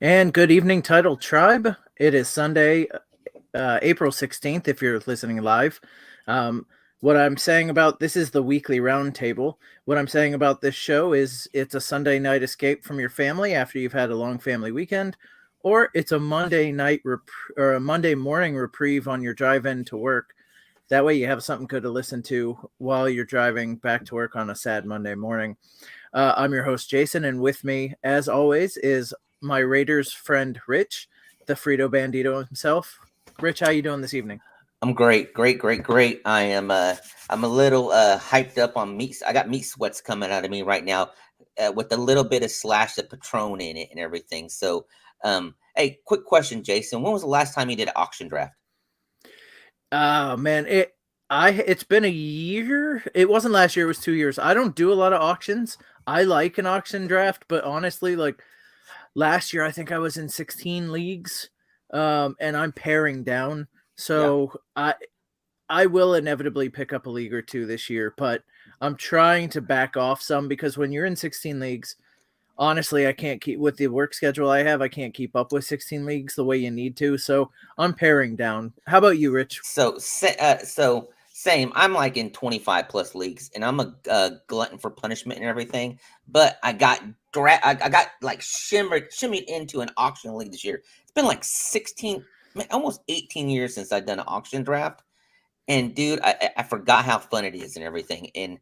And good evening, Title Tribe. It is Sunday, April 16th, if you're listening live. Um, what I'm saying about this is the weekly roundtable. What I'm saying about this show is it's a Sunday night escape from your family after you've had a long family weekend, or it's a Monday night or a Monday morning reprieve on your drive in to work. That way you have something good to listen to while you're driving back to work on a sad Monday morning. I'm your host, Jason, and with me, as always, is my Raiders friend, Rich, the Frito Bandito himself. Rich, how you doing this evening? I'm great, great, great, great. I'm a little hyped up on meat. I got meat sweats coming out of me right now, with a little bit of slash of Patron in it and everything. So, hey, quick question, Jason. When was the last time you did an auction draft? Oh man, it's been a year. It wasn't last year, it was 2 years. I don't do a lot of auctions. I like an auction draft, but honestly, like last year I think I was in 16 leagues. And I'm paring down. Yeah. So I will inevitably pick up a league or two this year, but I'm trying to back off some because when you're in 16 leagues, honestly, I can't keep with the work schedule I have. I can't keep up with 16 leagues the way you need to. So I'm paring down. How about you, Rich? So same. I'm like in 25 plus leagues, and I'm a glutton for punishment and everything. But I got like shimmied into an auction league this year. It's been like 16, man, almost 18 years since I've done an auction draft. And dude, I forgot how fun it is and everything. And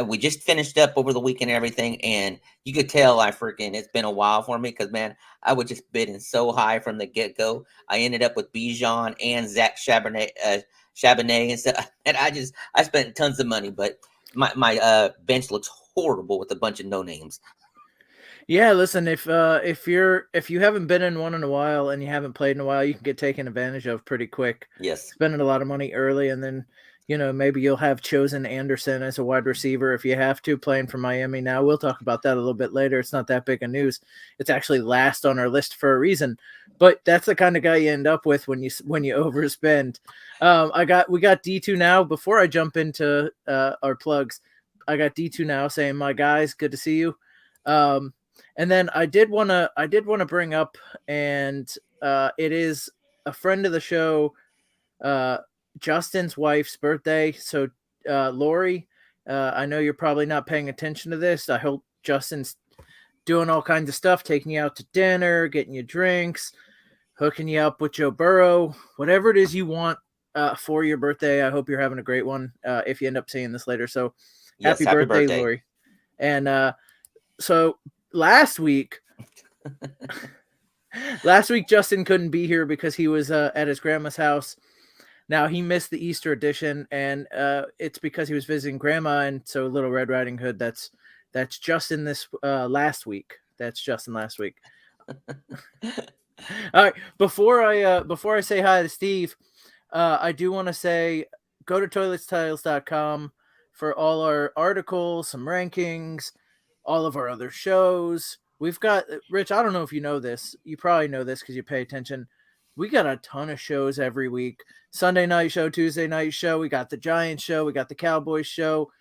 we just finished up over the weekend and everything, and you could tell it's been a while for me because man, I was just bidding so high from the get go. I ended up with Bijan and Zach Chabonet and stuff, and I spent tons of money, but my bench looks horrible with a bunch of no names. Yeah, listen, if you haven't been in one in a while and you haven't played in a while, you can get taken advantage of pretty quick. Yes, Spending a lot of money early, and then maybe you'll have chosen Anderson as a wide receiver if you have to, playing for Miami now. We'll talk about that a little bit later. It's not that big of news. It's actually last on our list for a reason. But that's the kind of guy you end up with when you overspend. We got D2 now. Before I jump into our plugs, I got D2 now saying, "My guys, good to see you." Um, and then I did wanna bring up, and it is a friend of the show, uh, Justin's wife's birthday. So, Lori, I know you're probably not paying attention to this. I hope Justin's doing all kinds of stuff, taking you out to dinner, getting you drinks, hooking you up with Joe Burrow, whatever it is you want for your birthday. I hope you're having a great one. If you end up seeing this later, so yes, happy happy birthday, birthday. Lori. And so last week, Justin couldn't be here because he was at his grandma's house. Now he missed the Easter edition, and it's because he was visiting grandma. And so Little Red Riding Hood. That's Justin this last week. That's Justin last week. All right. Before I say hi to Steve, I do want to say go to toiletstiles.com for all our articles, some rankings, all of our other shows. We've got Rich. I don't know if you know this. You probably know this because you pay attention. We got a ton of shows every week. Sunday night show, Tuesday night show. We got the Giants show. We got the Cowboys show.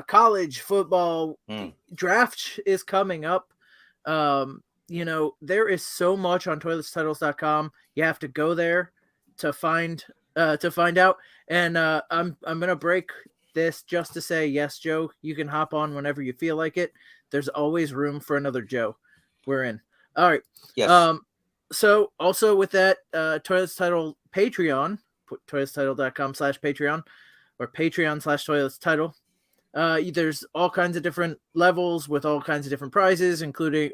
College football Mm. draft is coming up. There is so much on toiletstitles.com. You have to go there to find out. And I'm gonna break this just to say yes, Joe. You can hop on whenever you feel like it. There's always room for another Joe. We're in. All right. Yes. Um, so also with that, Toilets Title Patreon, toiletstitle.com/Patreon or Patreon/Toilets Title. There's all kinds of different levels with all kinds of different prizes, including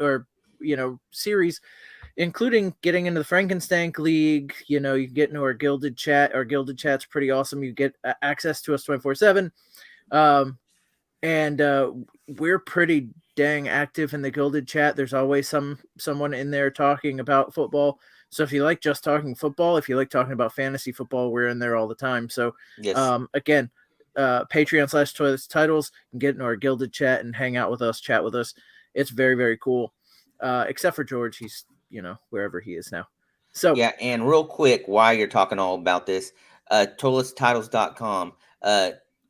series, including getting into the Frankenstank League. You get into our Gilded Chat. Our Gilded Chat's pretty awesome. You get access to us 24/7, and we're pretty dang active in the Gilded Chat. There's always someone in there talking about football. So if you like just talking football, if you like talking about fantasy football, we're in there all the time. So Yes. again, Patreon/Toilets Titles, and get into our Gilded Chat and hang out with us, chat with us. It's very, very cool. Except for George, he's wherever he is now. So Yeah, and real quick, while you're talking all about this, toiletstitles.com,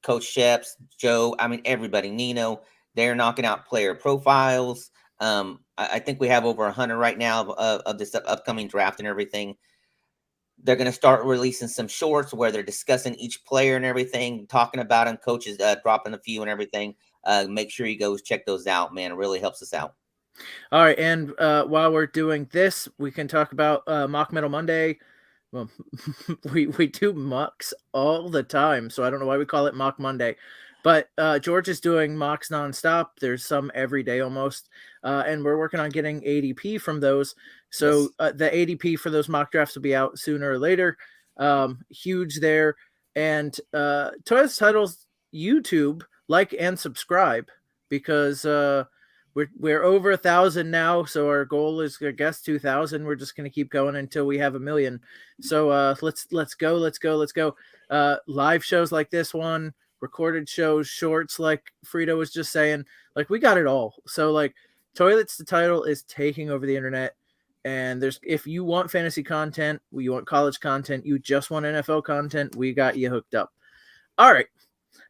Coach Sheps, Joe, I mean everybody, Nino, they're knocking out player profiles. I think we have over 100 right now of this upcoming draft and everything. They're going to start releasing some shorts where they're discussing each player and everything, talking about them, coaches dropping a few and everything. Make sure you go check those out, man. It really helps us out. All right, and while we're doing this, we can talk about Mock Metal Monday. Well, we do mocks all the time, so I don't know why we call it Mock Monday. But George is doing mocks nonstop. There's some every day almost, and we're working on getting ADP from those. So Yes. the ADP for those mock drafts will be out sooner or later. Huge there. And Toyo's Titles YouTube, like and subscribe, because we're over 1,000 now. So our goal is, I guess, 2,000. We're just gonna keep going until we have 1,000,000. So let's go. Live shows like this one, recorded shows, shorts like Frito was just saying, like we got it all. So like Toilets the Title is taking over the internet. And there's, if you want fantasy content, you want college content, you just want NFL content, we got you hooked up. All right.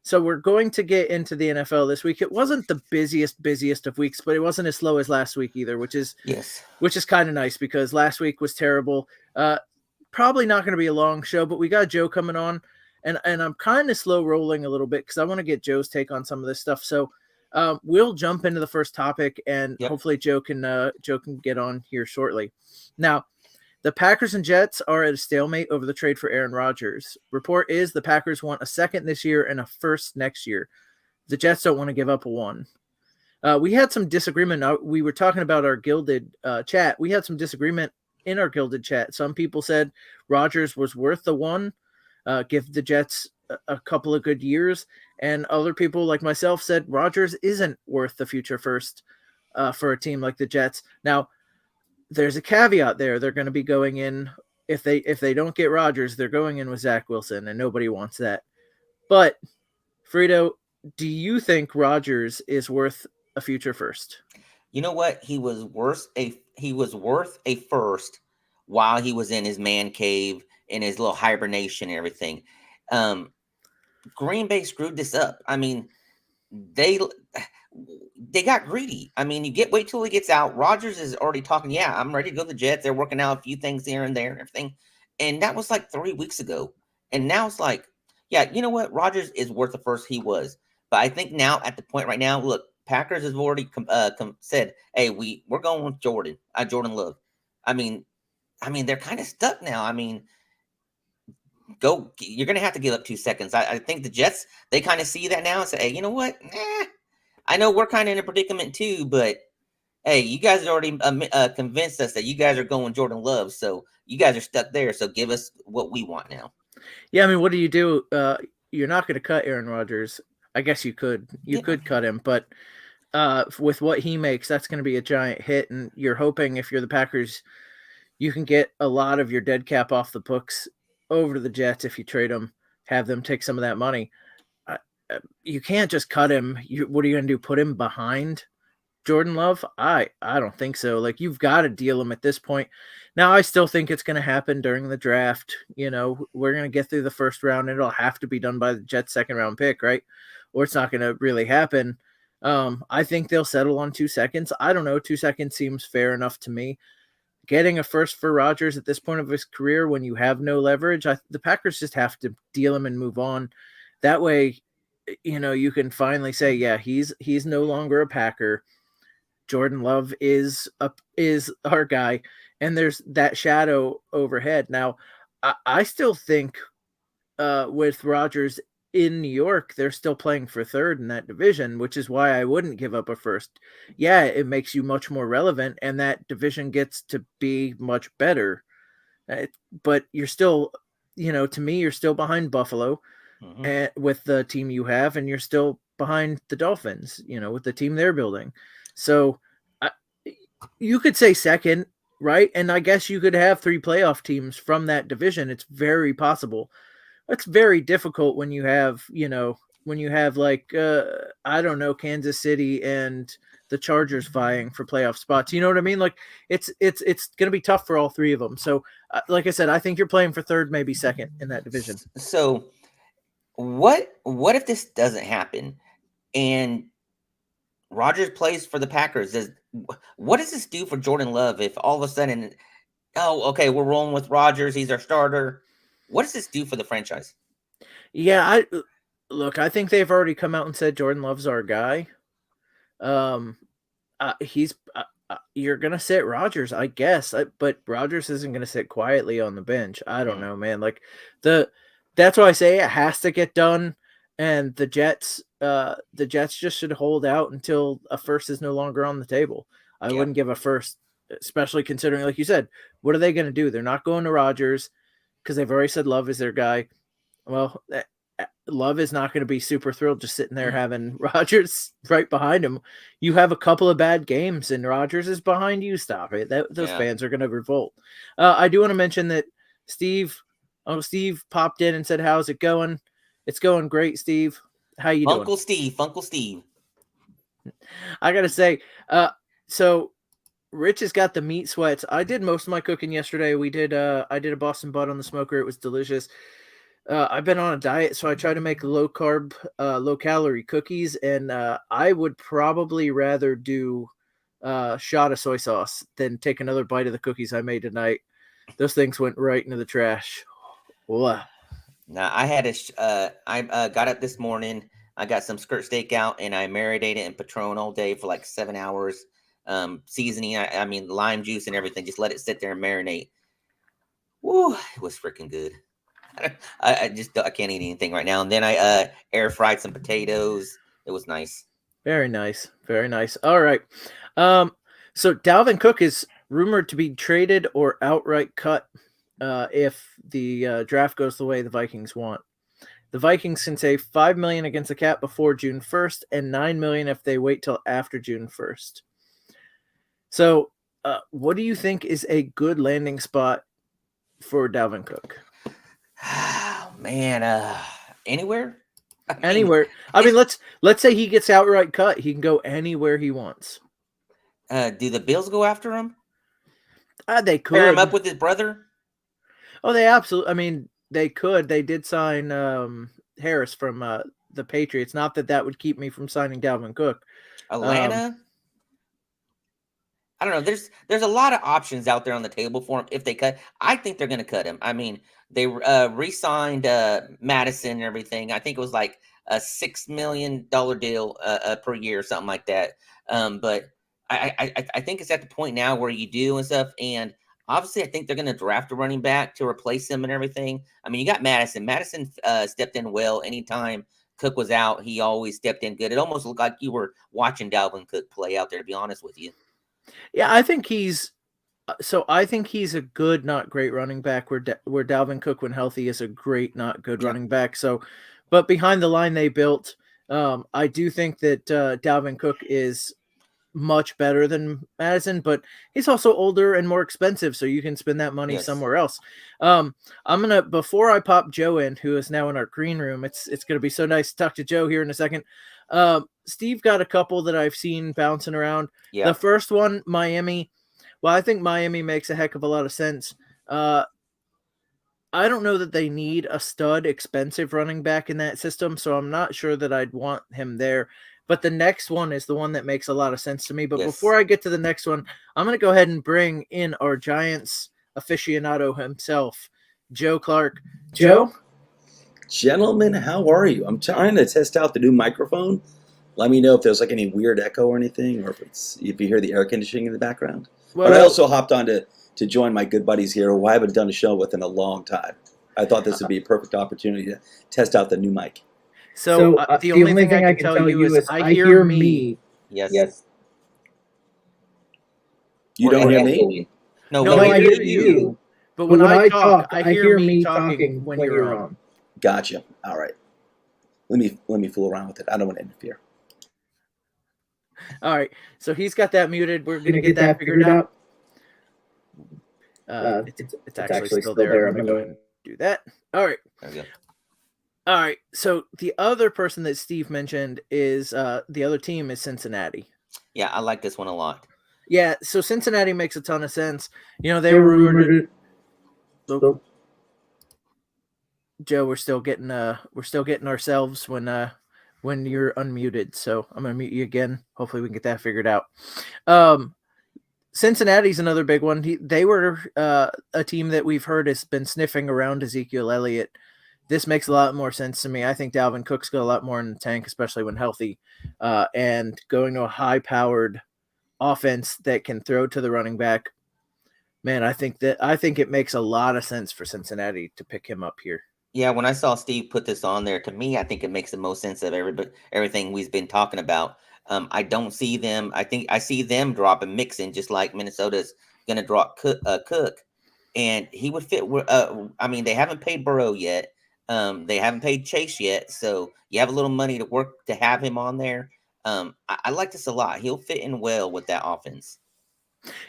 So we're going to get into the NFL this week. It wasn't the busiest of weeks, but it wasn't as slow as last week either, which is kind of nice because last week was terrible. Probably not going to be a long show, but we got Joe coming on, and I'm kind of slow rolling a little bit because I want to get Joe's take on some of this stuff. So we'll jump into the first topic, and hopefully Joe can get on here shortly. Now, the Packers and Jets are at a stalemate over the trade for Aaron Rodgers. Report is the Packers want a second this year and a first next year. The Jets don't want to give up a one. We had some disagreement. We were talking about our Gilded chat. We had some disagreement in our Gilded chat. Some people said Rodgers was worth the one, give the Jets a couple of good years. And other people like myself said Rodgers isn't worth the future first for a team like the Jets. Now, there's a caveat there. They're going to be going in, if they don't get Rodgers, they're going in with Zach Wilson, and nobody wants that. But Frito, do you think Rodgers is worth a future first? You know what? He was worth a first while he was in his man cave, in his little hibernation and everything. Green Bay screwed this up. I mean, they got greedy. I mean, wait till he gets out. Rodgers is already talking. Yeah, I'm ready to go to the Jets. They're working out a few things here and there and everything. And that was like 3 weeks ago. And now it's like, yeah, you know what? Rodgers is worth the first. He was. But I think now at the point right now, look, Packers has already said, hey, we're going with Jordan. Jordan Love. I mean, they're kind of stuck now. I mean, you're going to have to give up 2 seconds. I think the Jets, they kind of see that now and say, hey, you know what? I know we're kind of in a predicament too, but hey, you guys already convinced us that you guys are going Jordan Love, so you guys are stuck there. So give us what we want now. Yeah, I mean, what do you do? You're not going to cut Aaron Rodgers. I guess you could. You could cut him, but with what he makes, that's going to be a giant hit. And you're hoping, if you're the Packers, you can get a lot of your dead cap off the books over to the Jets if you trade them, have them take some of that money. You can't just cut him. What are you going to do? Put him behind Jordan Love? I don't think so. Like, you've got to deal him at this point. Now, I still think it's going to happen during the draft. You know, we're going to get through the first round, and it'll have to be done by the Jets' second round pick, right? Or it's not going to really happen. I think they'll settle on 2 seconds. I don't know. 2 seconds seems fair enough to me. Getting a first for Rodgers at this point of his career when you have no leverage, the Packers just have to deal him and move on. That way, you know, you can finally say, yeah, he's no longer a Packer. Jordan Love is our guy, and there's that shadow overhead. Now, I still think with Rodgers in New York, they're still playing for third in that division, which is why I wouldn't give up a first. Yeah, it makes you much more relevant, and that division gets to be much better. But you're still, you know, to me, you're still behind Buffalo with the team you have, and you're still behind the Dolphins, you know, with the team they're building. So you could say second, right? And I guess you could have 3 playoff teams from that division. It's very possible. It's very difficult when you have, you know, like, I don't know, Kansas City and the Chargers vying for playoff spots. You know what I mean? Like, it's going to be tough for all 3 of them. So, like I said, I think you're playing for third, maybe second in that division. So what if this doesn't happen? And Rodgers plays for the Packers. What does this do for Jordan Love if all of a sudden, oh, okay, we're rolling with Rodgers, he's our starter? What does this do for the franchise? Yeah, I think they've already come out and said Jordan Love's our guy. He's you're gonna sit Rodgers, I guess, but Rodgers isn't gonna sit quietly on the bench. I don't know, man. Like that's why I say it has to get done. And the Jets just should hold out until a first is no longer on the table. I wouldn't give a first, especially considering, like you said, what are they going to do? They're not going to Rodgers because they've already said Love is their guy. Well, Love is not going to be super thrilled just sitting there having Rodgers right behind him. You have a couple of bad games and Rodgers is behind you. Stop it. Those fans are going to revolt. I do want to mention that Steve popped in and said, "How's it going?" It's going great, Steve. How you doing? Uncle Steve. I gotta say, so Rich has got the meat sweats. I did most of my cooking yesterday. I did a Boston butt on the smoker. It was delicious. I've been on a diet, so I try to make low carb, low calorie cookies, and I would probably rather do a shot of soy sauce than take another bite of the cookies I made tonight. Those things went right into the trash. Wow. Now I had I got up this morning. I got some skirt steak out and I marinated it in Patron all day for like 7 hours. Seasoning, I mean lime juice and everything. Just let it sit there and marinate. Woo, it was freaking good. I can't eat anything right now. And then I air fried some potatoes. It was nice. Very nice. Very nice. All right. So Dalvin Cook is rumored to be traded or outright cut if the draft goes the way the Vikings want. The Vikings can save $5 million against the cap before June 1st and $9 million if they wait till after June 1st. So, what do you think is a good landing spot for Dalvin Cook? Oh, man, anywhere? Anywhere. I mean, let's say he gets outright cut. He can go anywhere he wants. Do the Bills go after him? They could pair him up with his brother. Oh, they absolutely. I mean, they could. They did sign Harris from the Patriots. Not that would keep me from signing Dalvin Cook. Atlanta. I don't know. There's a lot of options out there on the table for him if they cut. I think they're going to cut him. I mean, they re-signed Madison and everything. I think it was like a $6 million deal per year or something like that. But I think it's at the point now where you do and stuff. And obviously, I think they're going to draft a running back to replace him and everything. I mean, you got Madison. Madison stepped in well anytime Cook was out. He always stepped in good. It almost looked like you were watching Dalvin Cook play out there, to be honest with you. Yeah, I think he's a good, not great running back. Where Dalvin Cook, when healthy, is a great, not good running back. So, but behind the line they built, I do think that Dalvin Cook is much better than Madison, but he's also older and more expensive, so you can spend that money somewhere else. I'm gonna, before I pop Joe in, who is now in our green room, it's gonna be so nice to talk to Joe here in a second. Steve got a couple that I've seen bouncing around. The first one, Miami. Well, I think Miami makes a heck of a lot of sense. I don't know that they need a stud, expensive running back in that system, so I'm not sure that I'd want him there. But the next one is the one that makes a lot of sense to me. But before I get to the next one, I'm going to go ahead and bring in our Giants aficionado himself, Joe Clark. Joe? Gentlemen, how are you? I'm trying to test out the new microphone. Let me know if there's like any weird echo or anything, or if you hear the air conditioning in the background. Well, but I also hopped on to join my good buddies here who I haven't done a show with in a long time. I thought this would be a perfect opportunity to test out the new mic. So the only thing I can tell you is I hear me. Yes. You don't hear me? No, I hear you. But when I talk, I hear me talking when you're on. Gotcha. All right. Let me fool around with it. I don't want to interfere. All right. So he's got that muted. We're going to get that figured out. It's actually still there. I'm going to go ahead and do that. All right. There we go. All right. So the other person that Steve mentioned is the other team is Cincinnati. Yeah, I like this one a lot. Yeah. So Cincinnati makes a ton of sense. You know, they were rumored. Joe, we're still getting ourselves when when you're unmuted. So I'm going to mute you again. Hopefully we can get that figured out. Cincinnati's another big one. They were a team that we've heard has been sniffing around Ezekiel Elliott. This makes a lot more sense to me. I think Dalvin Cook's got a lot more in the tank, especially when healthy, and going to a high-powered offense that can throw to the running back. Man, I think it makes a lot of sense for Cincinnati to pick him up here. Yeah, when I saw Steve put this on there, to me, I think it makes the most sense of everything we've been talking about. I don't see them. I think I see them dropping Mixon, just like Minnesota's going to drop Cook, and he would fit. I mean, they haven't paid Burrow yet. They haven't paid Chase yet, so you have a little money to work to have him on there. I like this a lot. He'll fit in well with that offense.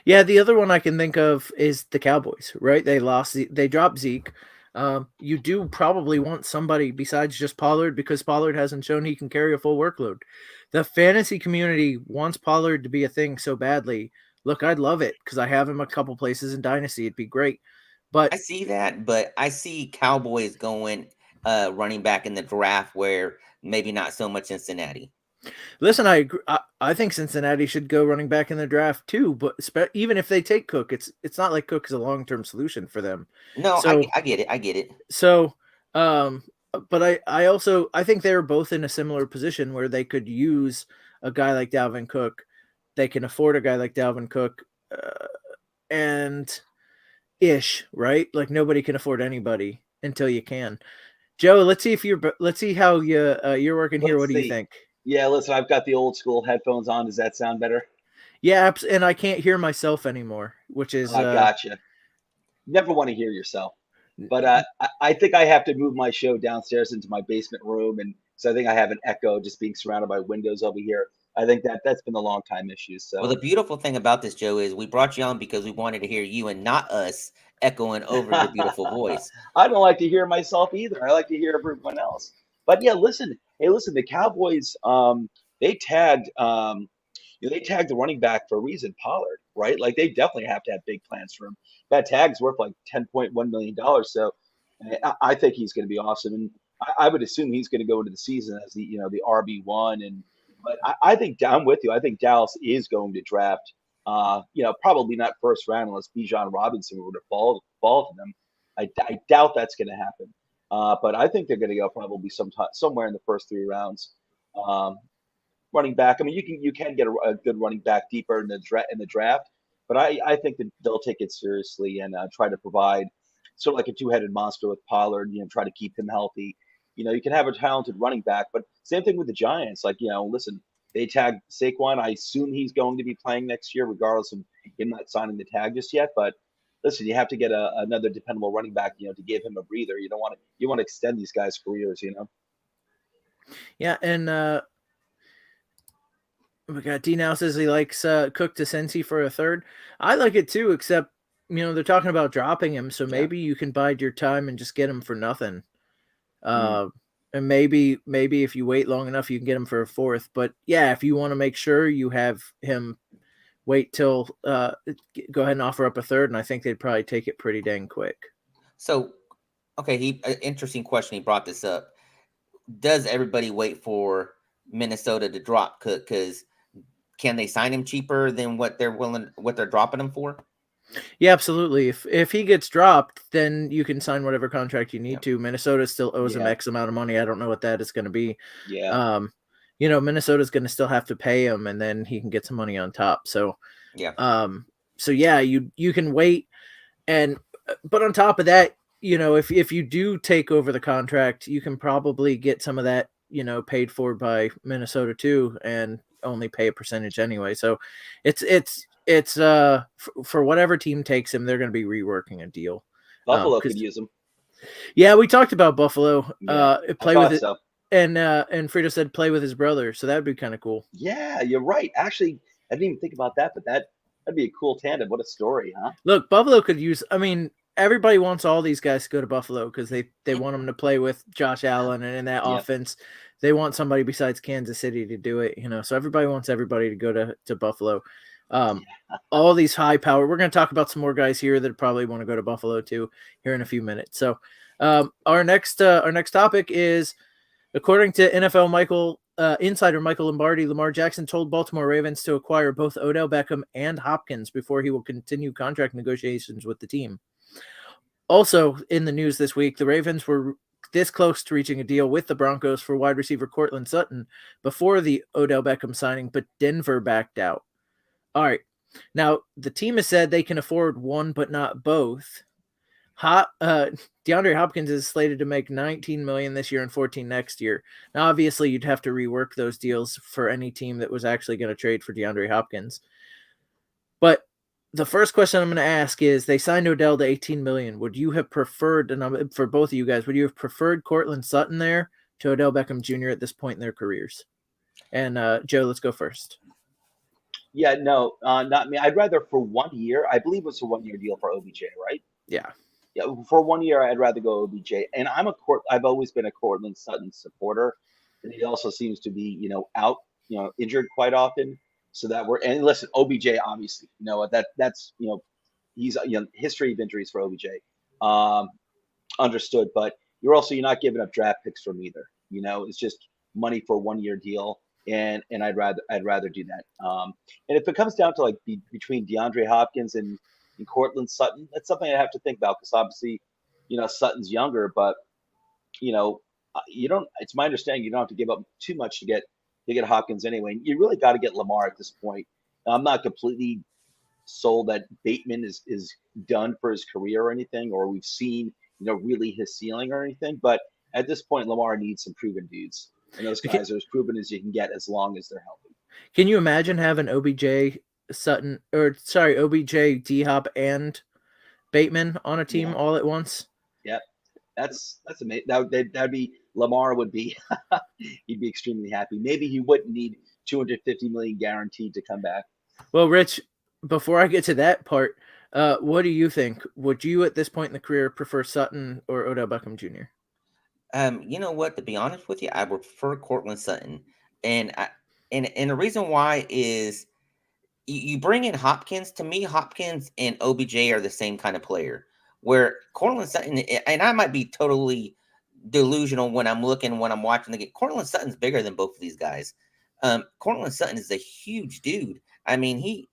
Yeah, the other one I can think of is the Cowboys, right? They dropped Zeke. You do probably want somebody besides just Pollard because Pollard hasn't shown he can carry a full workload. The fantasy community wants Pollard to be a thing so badly. Look, I'd love it because I have him a couple places in Dynasty. It'd be great. But I see that, but I see Cowboys going running back in the draft where maybe not so much Cincinnati. Listen, I agree. I think Cincinnati should go running back in the draft too. But even if they take Cook, it's not like Cook is a long-term solution for them. No, So I get it. I get it. So, but I also think they're both in a similar position where they could use a guy like Dalvin Cook. They can afford a guy like Dalvin Cook, and ish, right? Like nobody can afford anybody until you can. Joe, let's see how you're working here. What do you think? Yeah, listen, I've got the old school headphones on. Does that sound better? Yeah, and I can't hear myself anymore, which is I gotcha. Never want to hear yourself. But I think I have to move my show downstairs into my basement room, and so I think I have an echo just being surrounded by windows over here. I think that's been a long time issue. So Well, the beautiful thing about this, Joe, is we brought you on because we wanted to hear you and not us echoing over your beautiful voice. I don't like to hear myself either. I like to hear everyone else. But yeah, listen, the Cowboys, they tagged, they tagged the running back for a reason, Pollard, right? Like they definitely have to have big plans for him. That tag's worth like $10.1 million. So I think he's going to be awesome, and I would assume he's going to go into the season as the RB1. And but I think I'm with you. I think Dallas is going to draft. Probably not first round unless Bijan Robinson were to fall to them. I doubt that's going to happen. But I think they're going to go probably somewhere in the first 3 rounds. Running back. I mean, you can get a good running back deeper in the draft, but I think that they'll take it seriously and try to provide sort of like a two-headed monster with Pollard. Try to keep him healthy. You can have a talented running back, but same thing with the Giants. Like, listen, they tagged Saquon. I assume he's going to be playing next year, regardless of him not signing the tag just yet. But listen, you have to get another dependable running back, to give him a breather. You want to extend these guys' careers, Yeah, and we got D now says he likes Cook to Cincy for a third. I like it too, except they're talking about dropping him, so maybe you can bide your time and just get him for nothing. And maybe if you wait long enough, you can get him for a fourth. But yeah, if you want to make sure you have him wait till go ahead and offer up a third, and I think they'd probably take it pretty dang quick. So, okay, interesting question. He brought this up. Does everybody wait for Minnesota to drop Cook? Because can they sign him cheaper than what they're dropping him for? Yeah, absolutely. If he gets dropped, then you can sign whatever contract you need to. Minnesota still owes him X amount of money. I don't know what that is going to be. Yeah. Minnesota's going to still have to pay him, and then he can get some money on top. So yeah. So yeah, you can wait, but on top of that, if you do take over the contract, you can probably get some of that paid for by Minnesota too, and only pay a percentage anyway. So it's for whatever team takes him, they're going to be reworking a deal. Buffalo could use him. Yeah, we talked about Buffalo. Play with it, so. and Frito said play with his brother, so that'd be kind of cool. Yeah, you're right. Actually, I didn't even think about that, but that'd be a cool tandem. What a story, huh? Look, Buffalo could use. I mean, everybody wants all these guys to go to Buffalo because they want them to play with Josh Allen, and in that offense, they want somebody besides Kansas City to do it. So everybody wants everybody to go to Buffalo. All these high power. We're going to talk about some more guys here that probably want to go to Buffalo too here in a few minutes. So our next topic is According to NFL insider Michael Lombardi, Lamar Jackson told Baltimore Ravens to acquire both Odell Beckham and Hopkins before he will continue contract negotiations with the team. Also in the news this week, the Ravens were this close to reaching a deal with the Broncos for wide receiver Courtland Sutton before the Odell Beckham signing, but Denver backed out. All right. Now, the team has said they can afford one, but not both. DeAndre Hopkins is slated to make $19 million this year and $14 next year. Now, obviously, you'd have to rework those deals for any team that was actually going to trade for DeAndre Hopkins. But the first question I'm going to ask is: they signed Odell to $18 million. Would you have preferred, and for both of you guys, would you have preferred Courtland Sutton there to Odell Beckham Jr. at this point in their careers? And Joe, let's go first. Yeah, no, not me. I'd rather for 1 year. I believe it's a 1 year deal for OBJ, right? Yeah. Yeah, for 1 year, I'd rather go OBJ. And I've always been a Courtland Sutton supporter, and he also seems to be, out, injured quite often. So and listen, OBJ obviously, that's he's history of injuries for OBJ, understood. But you're not giving up draft picks from either. It's just money for a 1 year deal, and I'd rather do that. And if it comes down to between DeAndre Hopkins and Courtland Sutton, that's something I have to think about because obviously, Sutton's younger, but you don't. It's my understanding you don't have to give up too much to get Hopkins anyway. You really got to get Lamar at this point. I'm not completely sold that Bateman is done for his career or anything, or we've seen really his ceiling or anything. But at this point, Lamar needs some proven dudes, and those guys are as proven as you can get as long as they're healthy. Can you imagine having OBJ, D-Hop, and Bateman on a team all at once? Yep. That's amazing. That'd be Lamar would be he'd be extremely happy. Maybe he wouldn't need $250 million guaranteed to come back. Well, Rich, before I get to that part, what do you think? Would you at this point in the career prefer Sutton or Odell Beckham Jr.? You know what? To be honest with you, I would prefer Courtland Sutton, and the reason why is you bring in Hopkins. To me, Hopkins and OBJ are the same kind of player. Where Courtland Sutton, and I might be totally delusional when I'm watching the game. Courtland Sutton's bigger than both of these guys. Courtland Sutton is a huge dude. I mean, he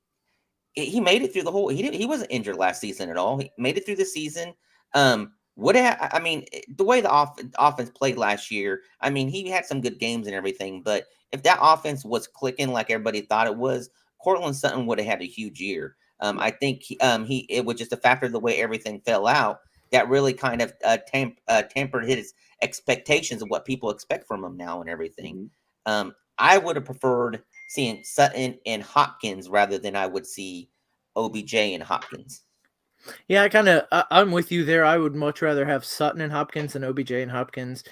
made it through the whole. He wasn't injured last season at all. He made it through the season. The way the offense played last year, I mean, he had some good games and everything. But if that offense was clicking like everybody thought it was, Courtland Sutton would have had a huge year. I think it was just a factor of the way everything fell out that really kind of tempered his expectations of what people expect from him now and everything. Mm-hmm. I would have preferred seeing Sutton and Hopkins rather than I would see OBJ and Hopkins. Yeah, I'm with you there. I would much rather have Sutton and Hopkins than OBJ and Hopkins.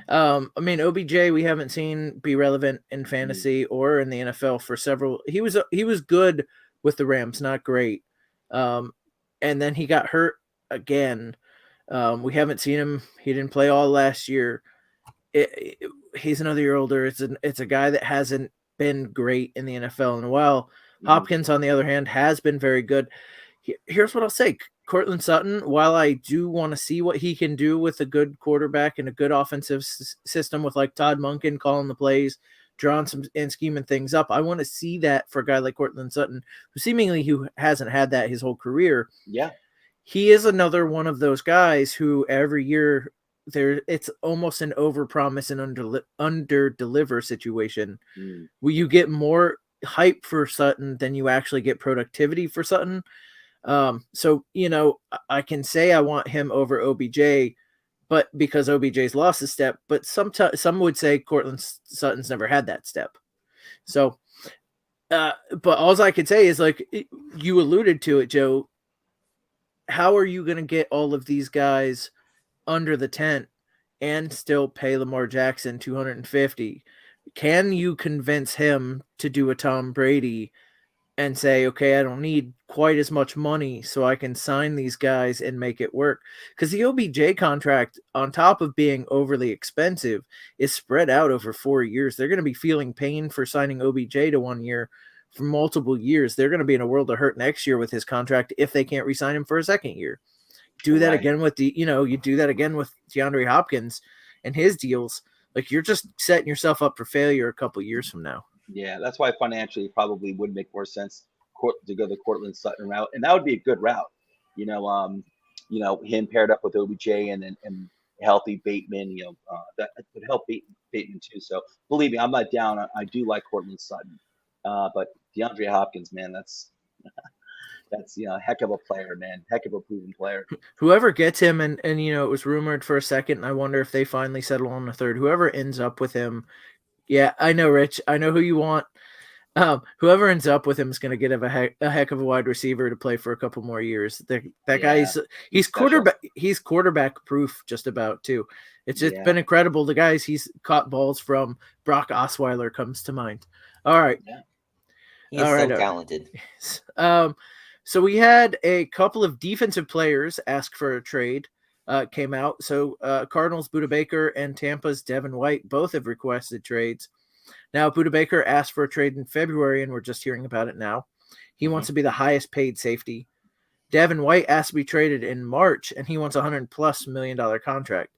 I mean, OBJ we haven't seen be relevant in fantasy or in the NFL for several. He was good with the Rams, not great. And then he got hurt again. We haven't seen him. He didn't play all last year. He's another year older. It's a guy that hasn't been great in the NFL in a while. Hopkins, on the other hand, has been very good. Here's what I'll say. Courtland Sutton, while I do want to see what he can do with a good quarterback and a good offensive system with Todd Monken calling the plays, drawing some and scheming things up, I want to see that for a guy like Courtland Sutton, who hasn't had that his whole career. Yeah. He is another one of those guys who every year it's almost an overpromise and under-deliver situation where you get more hype for Sutton than you actually get productivity for Sutton. So, I can say I want him over OBJ, but because OBJ's lost a step, but some would say Courtland Sutton's never had that step. So, but all I could say is you alluded to it, Joe. How are you going to get all of these guys under the tent and still pay Lamar Jackson $250? Can you convince him to do a Tom Brady and say, okay, I don't need quite as much money so I can sign these guys and make it work? Because the OBJ contract, on top of being overly expensive, is spread out over 4 years. They're going to be feeling pain for signing OBJ to 1 year for multiple years. They're going to be in a world of hurt next year with his contract if they can't re-sign him for a second year. Do that again with you do that again with DeAndre Hopkins and his deals. like you're just setting yourself up for failure a couple years from now. Yeah, that's why financially it probably would make more sense to go the Cortland Sutton route, and that would be a good route. Him paired up with OBJ and healthy Bateman. That would help Bateman too. So believe me, I'm not down. I do like Cortland Sutton, but DeAndre Hopkins, man, that's a heck of a player, man, heck of a proven player. Whoever gets him, and it was rumored for a second, and I wonder if they finally settle on the third. Whoever ends up with him, yeah, I know, Rich, I know who you want. Whoever ends up with him is going to get a heck of a wide receiver to play for a couple more years. That guy he's quarterback proof just about too. It's been incredible. The guys he's caught balls from. Brock Osweiler comes to mind. All right. Yeah. He is so talented. So we had a couple of defensive players ask for a trade. Came out. So Cardinals Budda Baker and Tampa's Devin White both have requested trades. Now, Budda Baker asked for a trade in February, and we're just hearing about it now. He wants to be the highest paid safety. Devin White asked to be traded in March, and he wants $100+ million contract.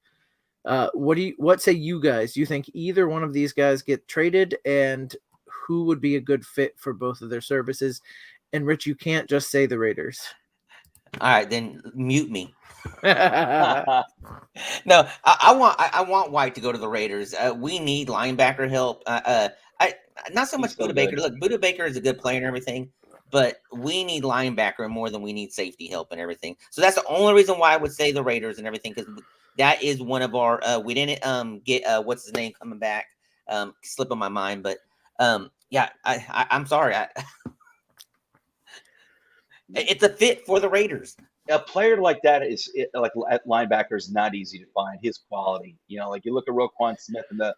What say you guys? Do you think either one of these guys get traded, and who would be a good fit for both of their services? And Rich, you can't just say the Raiders. All right, then mute me. No, I want White to go to the Raiders. We need linebacker help. Not so much Budda Baker. Look, Budda Baker is a good player and everything, but we need linebacker more than we need safety help and everything. So that's the only reason why I would say the Raiders and everything, because that is one of our. We didn't get what's his name coming back. Slip on my mind, but yeah, I'm sorry. It's a fit for the Raiders. A player like that is like at linebacker is not easy to find. His quality, like you look at Roquan Smith and the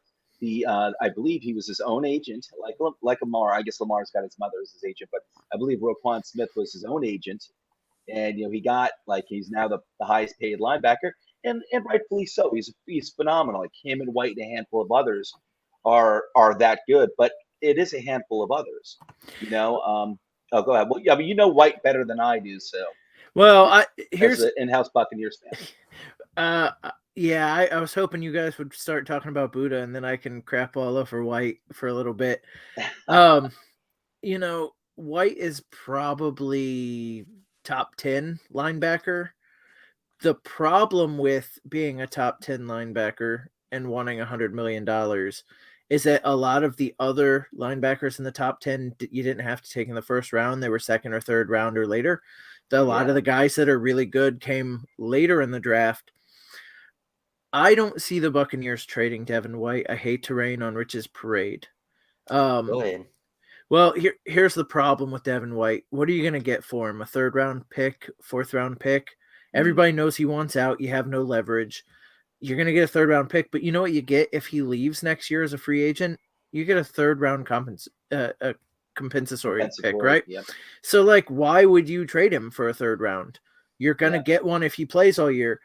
I believe he was his own agent, like Lamar. I guess Lamar's got his mother as his agent, but I believe Roquan Smith was his own agent, and he got he's now the highest paid linebacker, and rightfully so. He's phenomenal. Like him and White and a handful of others are that good, but it is a handful of others. Oh, go ahead. Well, yeah, but White better than I do, so. Well, here's an in-house Buccaneers fan. Yeah, I was hoping you guys would start talking about Budda, and then I can crap all over White for a little bit. White is probably top 10 linebacker. The problem with being a top 10 linebacker and wanting $100 million is that a lot of the other linebackers in the top 10, you didn't have to take in the first round. They were second or third round or later. A lot of the guys that are really good came later in the draft. I don't see the Buccaneers trading Devin White. I hate to rain on Rich's parade. Go ahead. Well, here's the problem with Devin White. What are you going to get for him? A third-round pick, fourth-round pick? Everybody knows he wants out. You have no leverage. You're going to get a third-round pick, but you know what you get if he leaves next year as a free agent? You get a third-round compensatory pick, right? Yep. So, why would you trade him for a third round? You're going to get one if he plays all year.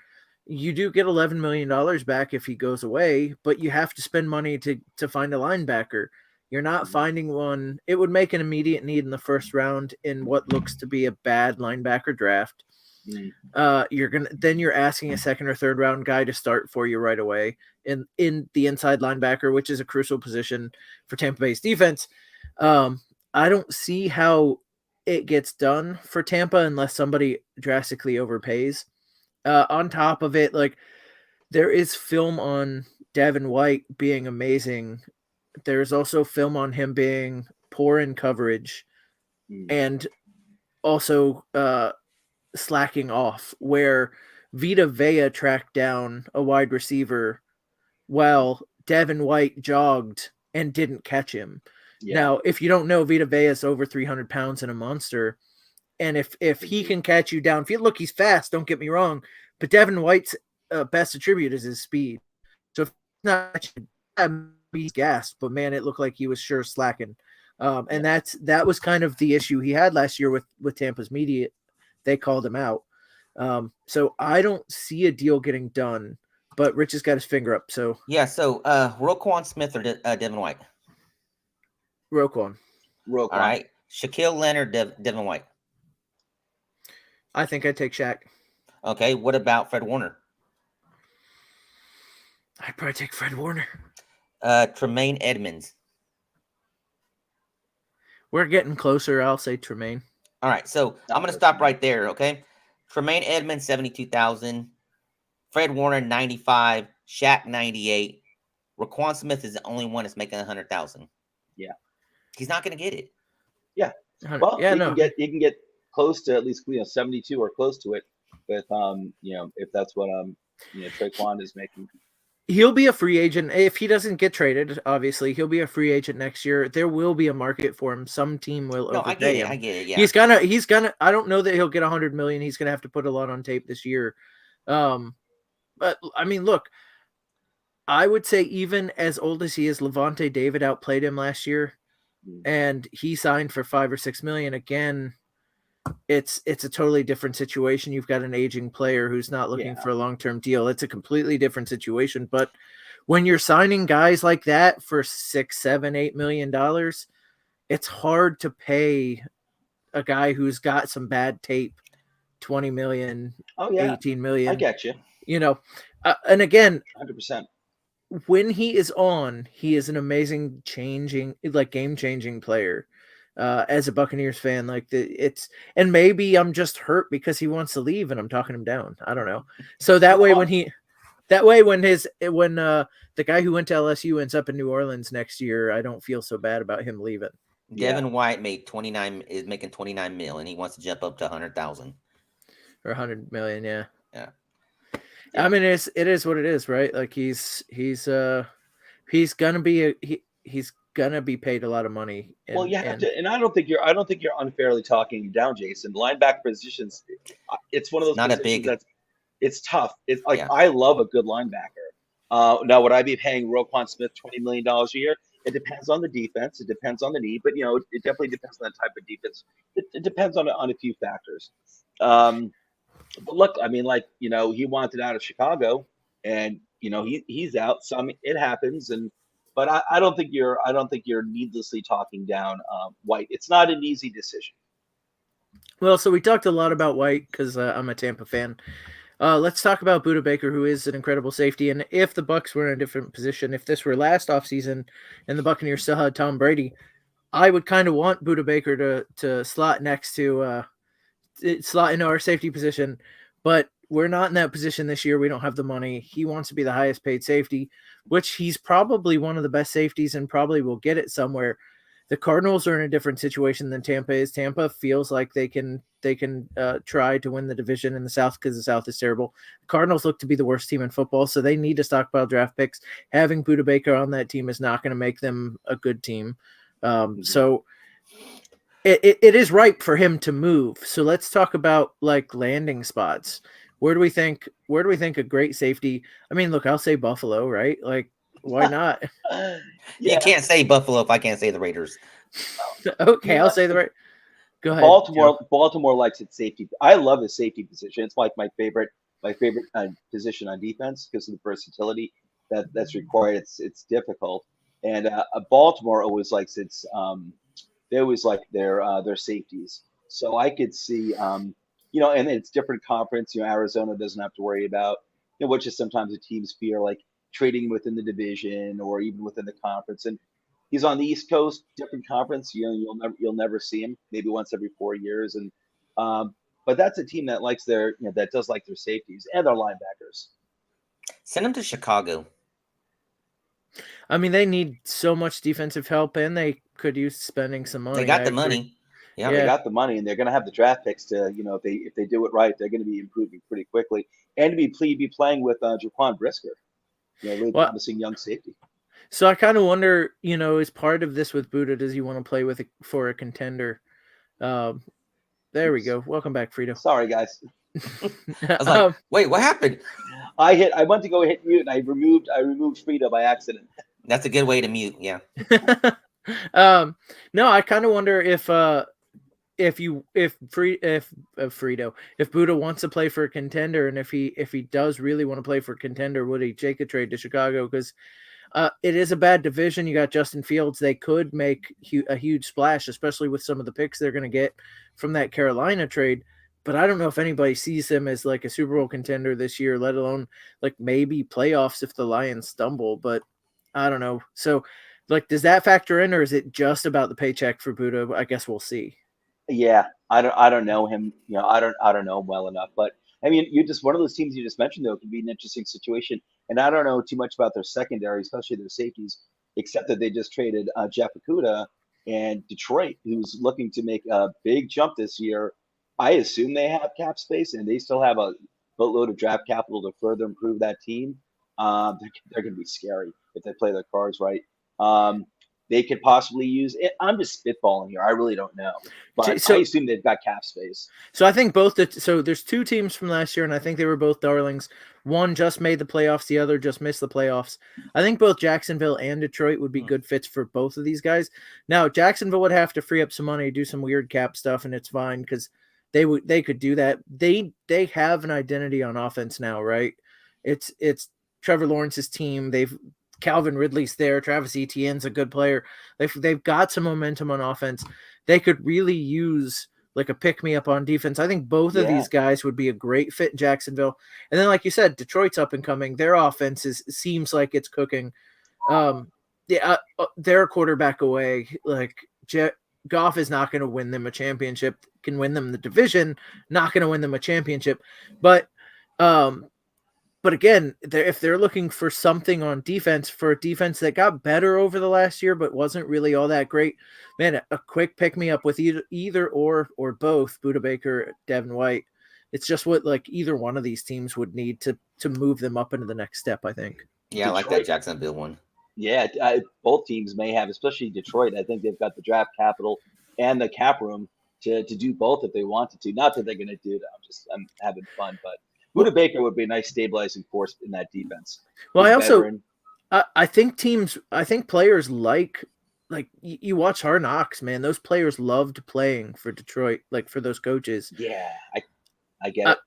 You do get $11 million back if he goes away, but you have to spend money to find a linebacker. You're not finding one. It would make an immediate need in the first round in what looks to be a bad linebacker draft. You're asking a second or third round guy to start for you right away in the inside linebacker, which is a crucial position for Tampa Bay's defense. I don't see how it gets done for Tampa unless somebody drastically overpays. On top of it, there is film on Devin White being amazing. There's also film on him being poor in coverage and also slacking off, where Vita Vea tracked down a wide receiver while Devin White jogged and didn't catch him. Yeah. Now, if you don't know, Vita Vea is over 300 pounds and a monster. And if he can catch you downfield, look, he's fast, don't get me wrong, but Devin White's best attribute is his speed. So if he's not, he's gassed, but man, it looked like he was sure slacking. And that was kind of the issue he had last year with Tampa's media. They called him out. So I don't see a deal getting done, but Rich has got his finger up. So yeah, so Roquan Smith or Devin White? Roquan. All right. Shaquille Leonard, Devin White. I think I'd take Shaq. Okay. What about Fred Warner? I'd probably take Fred Warner. Tremaine Edmonds. We're getting closer. I'll say Tremaine. All right, so I'm going to stop right there, okay? Tremaine Edmonds, 72,000. Fred Warner, 95. Shaq, 98. Raquan Smith is the only one that's making 100,000. Yeah. He's not going to get it. Yeah. Well, yeah, you can get close to at least 72 or close to it with if that's what Traquan is making. He'll be a free agent if he doesn't get traded. Obviously, he'll be a free agent next year. There will be a market for him. Some team will overpay him. I get it. Yeah, he's gonna. I don't know that he'll get 100 million. He's gonna have to put a lot on tape this year. But I mean, look, I would say even as old as he is, Levante David outplayed him last year, and he signed for 5 or 6 million again. It's a totally different situation. You've got an aging player who's not looking for a long-term deal. It's a completely different situation. But when you're signing guys like that for $6, $7, $8 million, it's hard to pay a guy who's got some bad tape 20 million, 18 million. I get you. And again, 100%. When he is on, he is an amazing game-changing player. As a Buccaneers fan, and maybe I'm just hurt because he wants to leave and I'm talking him down. I don't know. So when the guy who went to LSU ends up in New Orleans next year, I don't feel so bad about him leaving. Devin White is making 29 mil and he wants to jump up to 100,000 or 100 million. Yeah. Yeah. I mean, it is what it is, right? Like he's gonna be paid a lot of money. Well, you have to, and I don't think you're unfairly talking down, Jason. Linebacker positions, it's one of those positions it's tough. It's like I love a good linebacker. Now, would I be paying Roquan Smith $20 million a year? It depends on the defense. It depends on the need, but it definitely depends on the type of defense. It depends on a few factors. But look, I mean, he wanted out of Chicago, and he's out. So I mean, it happens, but I don't think you're needlessly talking down White. It's not an easy decision. Well, so we talked a lot about White because I'm a Tampa fan. Let's talk about Budda Baker, who is an incredible safety. And if the Bucs were in a different position, if this were last offseason and the Buccaneers still had Tom Brady, I would kind of want Budda Baker to slot next to slot into our safety position. But we're not in that position this year. We don't have the money. He wants to be the highest paid safety, which he's probably one of the best safeties and probably will get it somewhere. The Cardinals are in a different situation than Tampa is. Tampa feels like they can try to win the division in the South because the South is terrible. The Cardinals look to be the worst team in football, so they need to stockpile draft picks. Having Budda Baker on that team is not going to make them a good team. So it is ripe for him to move. So let's talk about landing spots. Where do we think a great safety? I mean, look, I'll say Buffalo, right? Why not? You can't say Buffalo if I can't say the Raiders. Okay, I'll say the right. Go ahead. Baltimore likes its safety. I love the safety position. It's like my favorite position on defense because of the versatility that's required. It's difficult, and Baltimore always likes its. They always like their safeties. So I could see, and it's different conference. Arizona doesn't have to worry about, which is sometimes the teams fear trading within the division or even within the conference. And he's on the East Coast, different conference. You'll never see him, maybe once every 4 years. And but that's a team that likes that does like their safeties and their linebackers. Send him to Chicago. I mean, they need so much defensive help, and they could use spending some money. They got the money. Yeah, they got the money, and they're going to have the draft picks to, if they do it right, they're going to be improving pretty quickly, and to be playing with Jaquan Brisker, really promising young safety. So I kind of wonder, as part of this with Budda, does he want to play for a contender? There we go. Welcome back, Frito. Sorry, guys. I was like, wait, what happened? I went to go hit mute, and I removed Frito by accident. That's a good way to mute. Yeah. No, I kind of wonder if Budda wants to play for a contender, and if he does really want to play for a contender, would he take a trade to Chicago? Because it is a bad division. You got Justin Fields. They could make a huge splash, especially with some of the picks they're going to get from that Carolina trade. But I don't know if anybody sees him as a Super Bowl contender this year, let alone maybe playoffs if the Lions stumble. But I don't know. So, like, does that factor in, or is it just about the paycheck for Buda? I guess we'll see. Yeah, I don't know him. I don't know him well enough. But I mean, you just one of those teams you just mentioned though could be an interesting situation. And I don't know too much about their secondary, especially their safeties, except that they just traded Jeff Okuda and Detroit, who's looking to make a big jump this year. I assume they have cap space and they still have a boatload of draft capital to further improve that team. They're going to be scary if they play their cards right. Um, they could possibly use it. I'm just spitballing here. I really don't know, but I assume they've got cap space. So I think so there's two teams from last year, and I think they were both darlings. One just made the playoffs, the other just missed the playoffs. I think both Jacksonville and Detroit would be good fits for both of these guys. Now, Jacksonville would have to free up some money, do some weird cap stuff, and it's fine because they could do that. They have an identity on offense now, right? It's Trevor Lawrence's team. Calvin Ridley's there. Travis Etienne's a good player. They've got some momentum on offense. They could really use like a pick-me-up on defense. I think both of these guys would be a great fit in Jacksonville. And then, like you said, Detroit's up and coming. Their offense seems like it's cooking. They're a quarterback away. Like Goff is not going to win them a championship. Can win them the division. Not going to win them a championship. But again, if they're looking for something on defense, for a defense that got better over the last year but wasn't really all that great, man, a quick pick-me-up with either or both, Budda Baker, Devin White, it's just what like either one of these teams would need to move them up into the next step, I think. Yeah, Detroit. I like that Jacksonville one. Yeah, both teams may have, especially Detroit. I think they've got the draft capital and the cap room to do both if they wanted to. Not that they're going to do that. I'm having fun, but Budda Baker would be a nice stabilizing force in that defense. Well, I think players like you watch Hard Knocks, man. Those players loved playing for Detroit, like for those coaches. Yeah, I get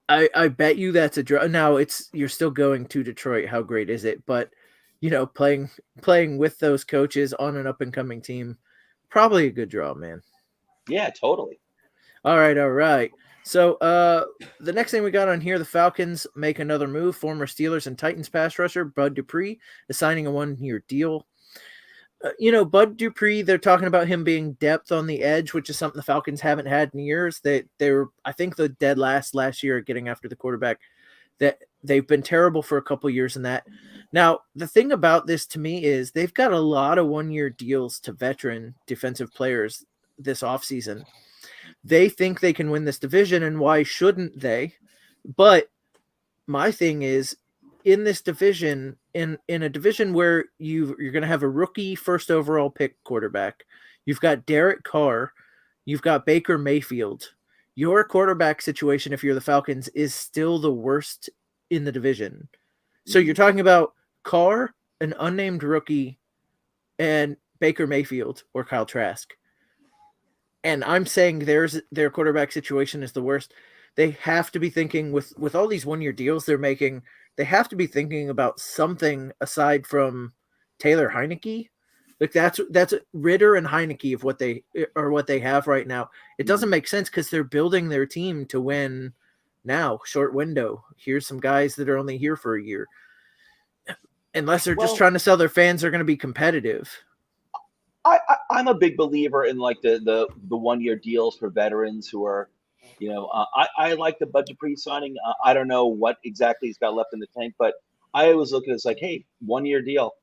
it. I bet you that's a draw. Now you're still going to Detroit. How great is it? But playing with those coaches on an up and coming team, probably a good draw, man. Yeah, totally. All right. So the next thing we got on here, the Falcons make another move. Former Steelers and Titans pass rusher Bud Dupree is signing a 1-year deal. Bud Dupree, they're talking about him being depth on the edge, which is something the Falcons haven't had in years. They were, I think, the dead last year at getting after the quarterback. That they've been terrible for a couple years in that. Now, the thing about this to me is they've got a lot of 1-year deals to veteran defensive players this offseason. They think they can win this division, and why shouldn't they? But my thing is, in this division, in a division where you're going to have a rookie first overall pick quarterback, you've got Derek Carr, you've got Baker Mayfield. Your quarterback situation, if you're the Falcons, is still the worst in the division. So you're talking about Carr, an unnamed rookie, and Baker Mayfield or Kyle Trask. And I'm saying their quarterback situation is the worst. They have to be thinking with all these 1-year deals they're making, they have to be thinking about something aside from Taylor Heineke. Like that's Ritter and Heineke of what they have right now. It doesn't make sense because they're building their team to win now. Short window. Here's some guys that are only here for a year. Unless they're just trying to sell their fans, they're going to be competitive. I'm a big believer in like the 1-year deals for veterans who are, I like the Bud Dupree signing. I don't know what exactly he's got left in the tank, but I always look at it as like, hey, 1-year deal.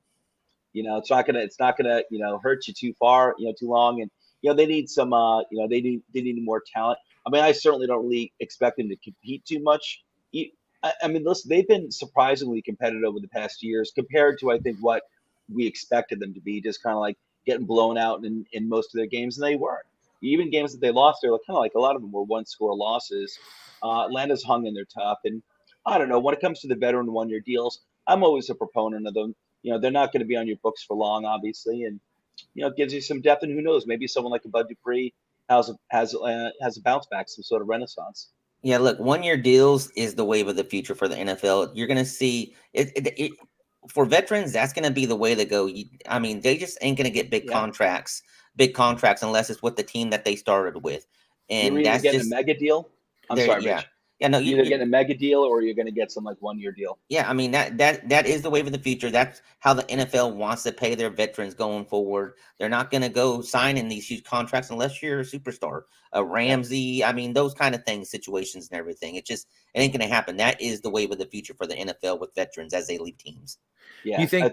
It's not gonna hurt you too far, too long, and they need some, they need more talent. I mean, I certainly don't really expect them to compete too much. I mean, listen, they've been surprisingly competitive over the past years compared to I think what we expected them to be. Just kind of like getting blown out in most of their games, and they weren't. Even games that they lost, they're kind of like a lot of them were 1-score losses. Atlanta's hung in there tough, and I don't know. When it comes to the veteran 1-year deals, I'm always a proponent of them. They're not going to be on your books for long, obviously, and it gives you some depth. And who knows, maybe someone like a Bud Dupree has a bounce back, some sort of renaissance. Yeah, look, 1-year deals is the wave of the future for the NFL. You're going to see it for veterans. That's going to be the way to go. I mean, they just ain't going to get big contracts unless it's with the team that they started with. And you're that's getting just a mega deal. I'm sorry, yeah. Rich. Yeah, no, You're either getting a mega deal or you're going to get some like 1 year deal. Yeah, I mean that is the wave of the future. That's how the NFL wants to pay their veterans going forward. They're not going to go signing these huge contracts unless you're a superstar, a Ramsey. I mean, those kind of things, situations, and everything. It ain't going to happen. That is the wave of the future for the NFL with veterans as they leave teams. Yeah, I think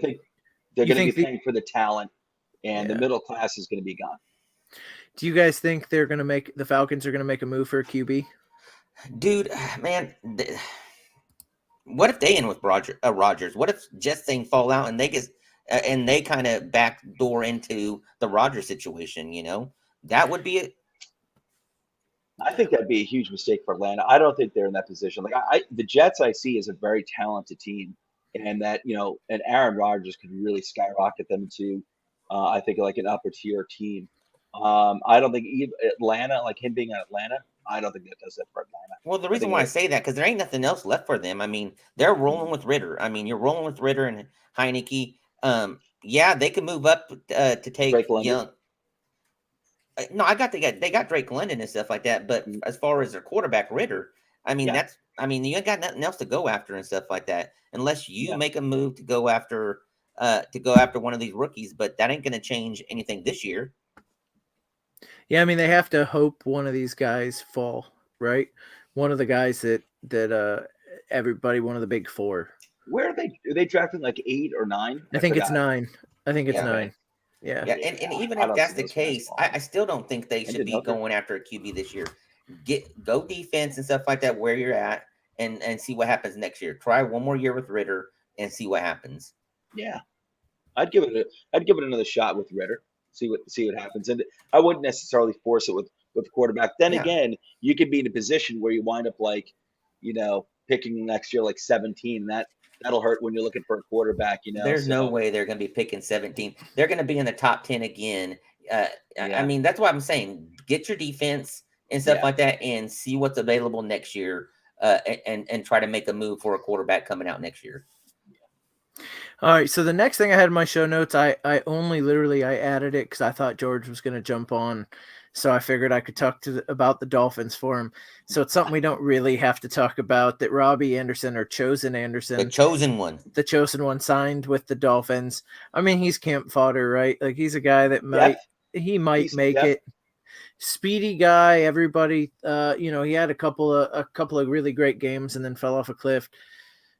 they're going to be paying for the talent, and the middle class is going to be gone. Do you guys think the Falcons are going to make a move for a QB? Dude, man. What if they end with Rodgers? What if Jets thing fall out and they kind of backdoor into the Rodgers situation? That would be it. I think that'd be a huge mistake for Atlanta. I don't think they're in that position. Like the Jets, I see as a very talented team, and that and Aaron Rodgers could really skyrocket them to, I think, like an upper tier team. I don't think Atlanta, like him being in Atlanta, I don't think that does that for Atlanta. Well, the reason why I say that, because there ain't nothing else left for them. I mean, they're rolling with Ritter. I mean, you're rolling with Ritter and Heineke. Yeah, they could move up to take Drake London. Young. No, they got Drake London and stuff like that. But as far as their quarterback Ritter, I mean you ain't got nothing else to go after and stuff like that unless you make a move to go after one of these rookies. But that ain't going to change anything this year. Yeah, I mean they have to hope one of these guys fall, right? One of the guys that everybody, one of the big four. Where are they drafting, like 8 or 9? I think it's 9. I think it's 9. Yeah. And even if that's the case, I still don't think they should be going after a QB this year. Go defense and stuff like that where you're at and see what happens next year. Try one more year with Ritter and see what happens. Yeah. I'd give it another shot with Ritter. See what happens. And I wouldn't necessarily force it with quarterback. Then again, you could be in a position where you wind up like, picking next year like 17. That'll hurt when you're looking for a quarterback. There's no way they're going to be picking 17. They're going to be in the top 10 again. I mean, that's what I'm saying. Get your defense and stuff like that, and see what's available next year, and try to make a move for a quarterback coming out next year. All right, so the next thing I had in my show notes, I added it because I thought George was going to jump on, so I figured I could talk about the Dolphins for him. So it's something we don't really have to talk about, that Robbie Anderson, or Chosen Anderson, the chosen one, signed with the Dolphins. I mean, he's camp fodder, right? Like, he's a guy that might make it. Speedy guy, everybody. He had a couple of really great games and then fell off a cliff.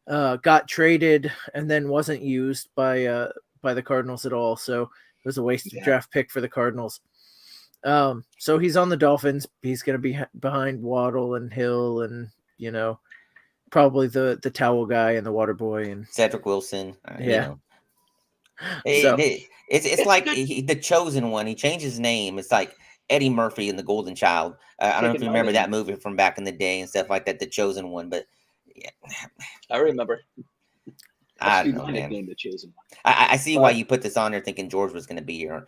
Got traded and then wasn't used by the Cardinals at all. So it was a wasted draft pick for the Cardinals. So he's on the Dolphins. He's going to be behind Waddle and Hill and, probably the towel guy and the water boy and Cedric Wilson. So, it's like the chosen one. He changed his name. It's like Eddie Murphy and the Golden Child. I don't know if you remember that movie from back in the day and stuff like that, the chosen one, but yeah. I remember. I don't know, man. The chosen one. I see why you put this on there thinking George was going to be here.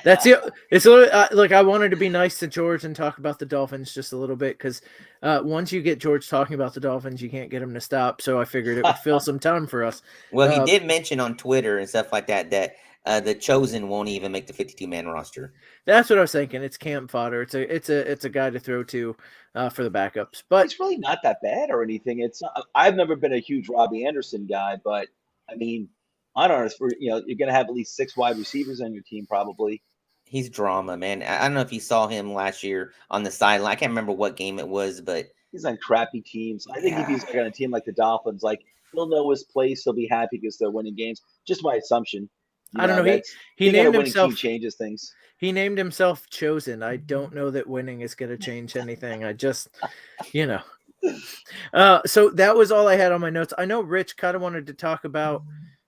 That's it. It's like I wanted to be nice to George and talk about the Dolphins just a little bit, because once you get George talking about the Dolphins, you can't get him to stop. So I figured it would fill some time for us. Well, he did mention on Twitter and stuff like that the chosen won't even make the 52-man roster. That's what I was thinking. It's camp fodder. It's a guy to throw to for the backups. But it's really not that bad or anything. It's I've never been a huge Robbie Anderson guy, but I mean, I don't know. You're going to have at least 6 wide receivers on your team, probably. He's drama, man. I don't know if you saw him last year on the sideline. I can't remember what game it was, but he's on crappy teams. I think if he's on a team like the Dolphins, like, he'll know his place. He'll be happy because they're winning games. Just my assumption. I don't know. He named himself. Changes things. He named himself Chosen. I don't know that winning is going to change anything. I just, So that was all I had on my notes. I know Rich kind of wanted to talk about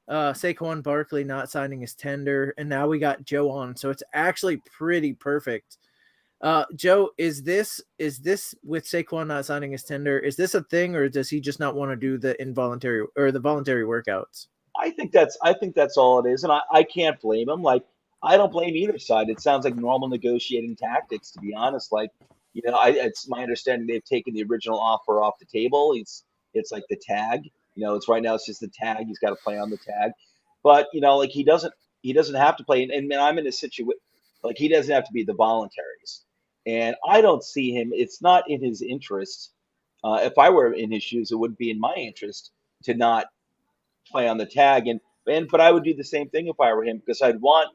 Saquon Barkley not signing his tender, and now we got Joe on, so it's actually pretty perfect. Joe, is this with Saquon not signing his tender? Is this a thing, or does he just not want to do the involuntary or the voluntary workouts? I think that's all it is, and I can't blame him. Like, I don't blame either side. It sounds like normal negotiating tactics, to be honest. Like, it's my understanding they've taken the original offer off the table. It's like the tag. It's right now. It's just the tag. He's got to play on the tag, but like he doesn't have to play. And I'm in a situation like he doesn't have to be the voluntaries, and I don't see him. It's not in his interest If I were in his shoes, it would be in my interest to not play on the tag, but I would do the same thing if I were him, because I'd want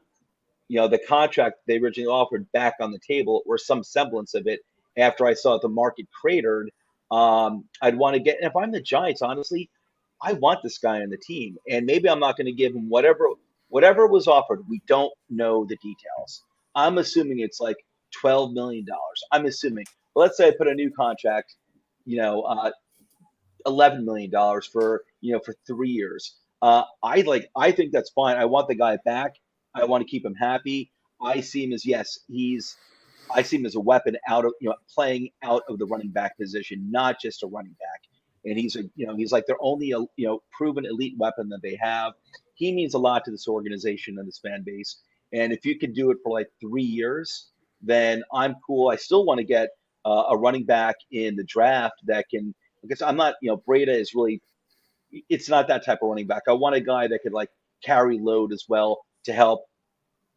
the contract they originally offered back on the table, or some semblance of it, after I saw the market cratered. I'd want to get, and if I'm the Giants, honestly, I want this guy on the team, and maybe I'm not going to give him whatever was offered. We don't know the details. I'm assuming it's like $12 million. I'm assuming. But let's say I put a new contract, $11 million for 3 years. I think that's fine. I want the guy back. I want to keep him happy. I see him as I see him as a weapon out of playing out of the running back position, not just a running back. And he's like their only proven elite weapon that they have. He means a lot to this organization and this fan base. And if you can do it for like 3 years, then I'm cool. I still want to get a running back in the draft that can, because I'm not, Breda is really, it's not that type of running back. I want a guy that could like carry load as well to help,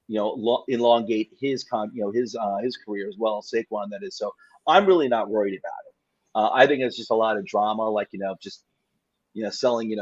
elongate his career as well. Saquon, that is. So I'm really not worried about it. I think it's just a lot of drama, like just selling,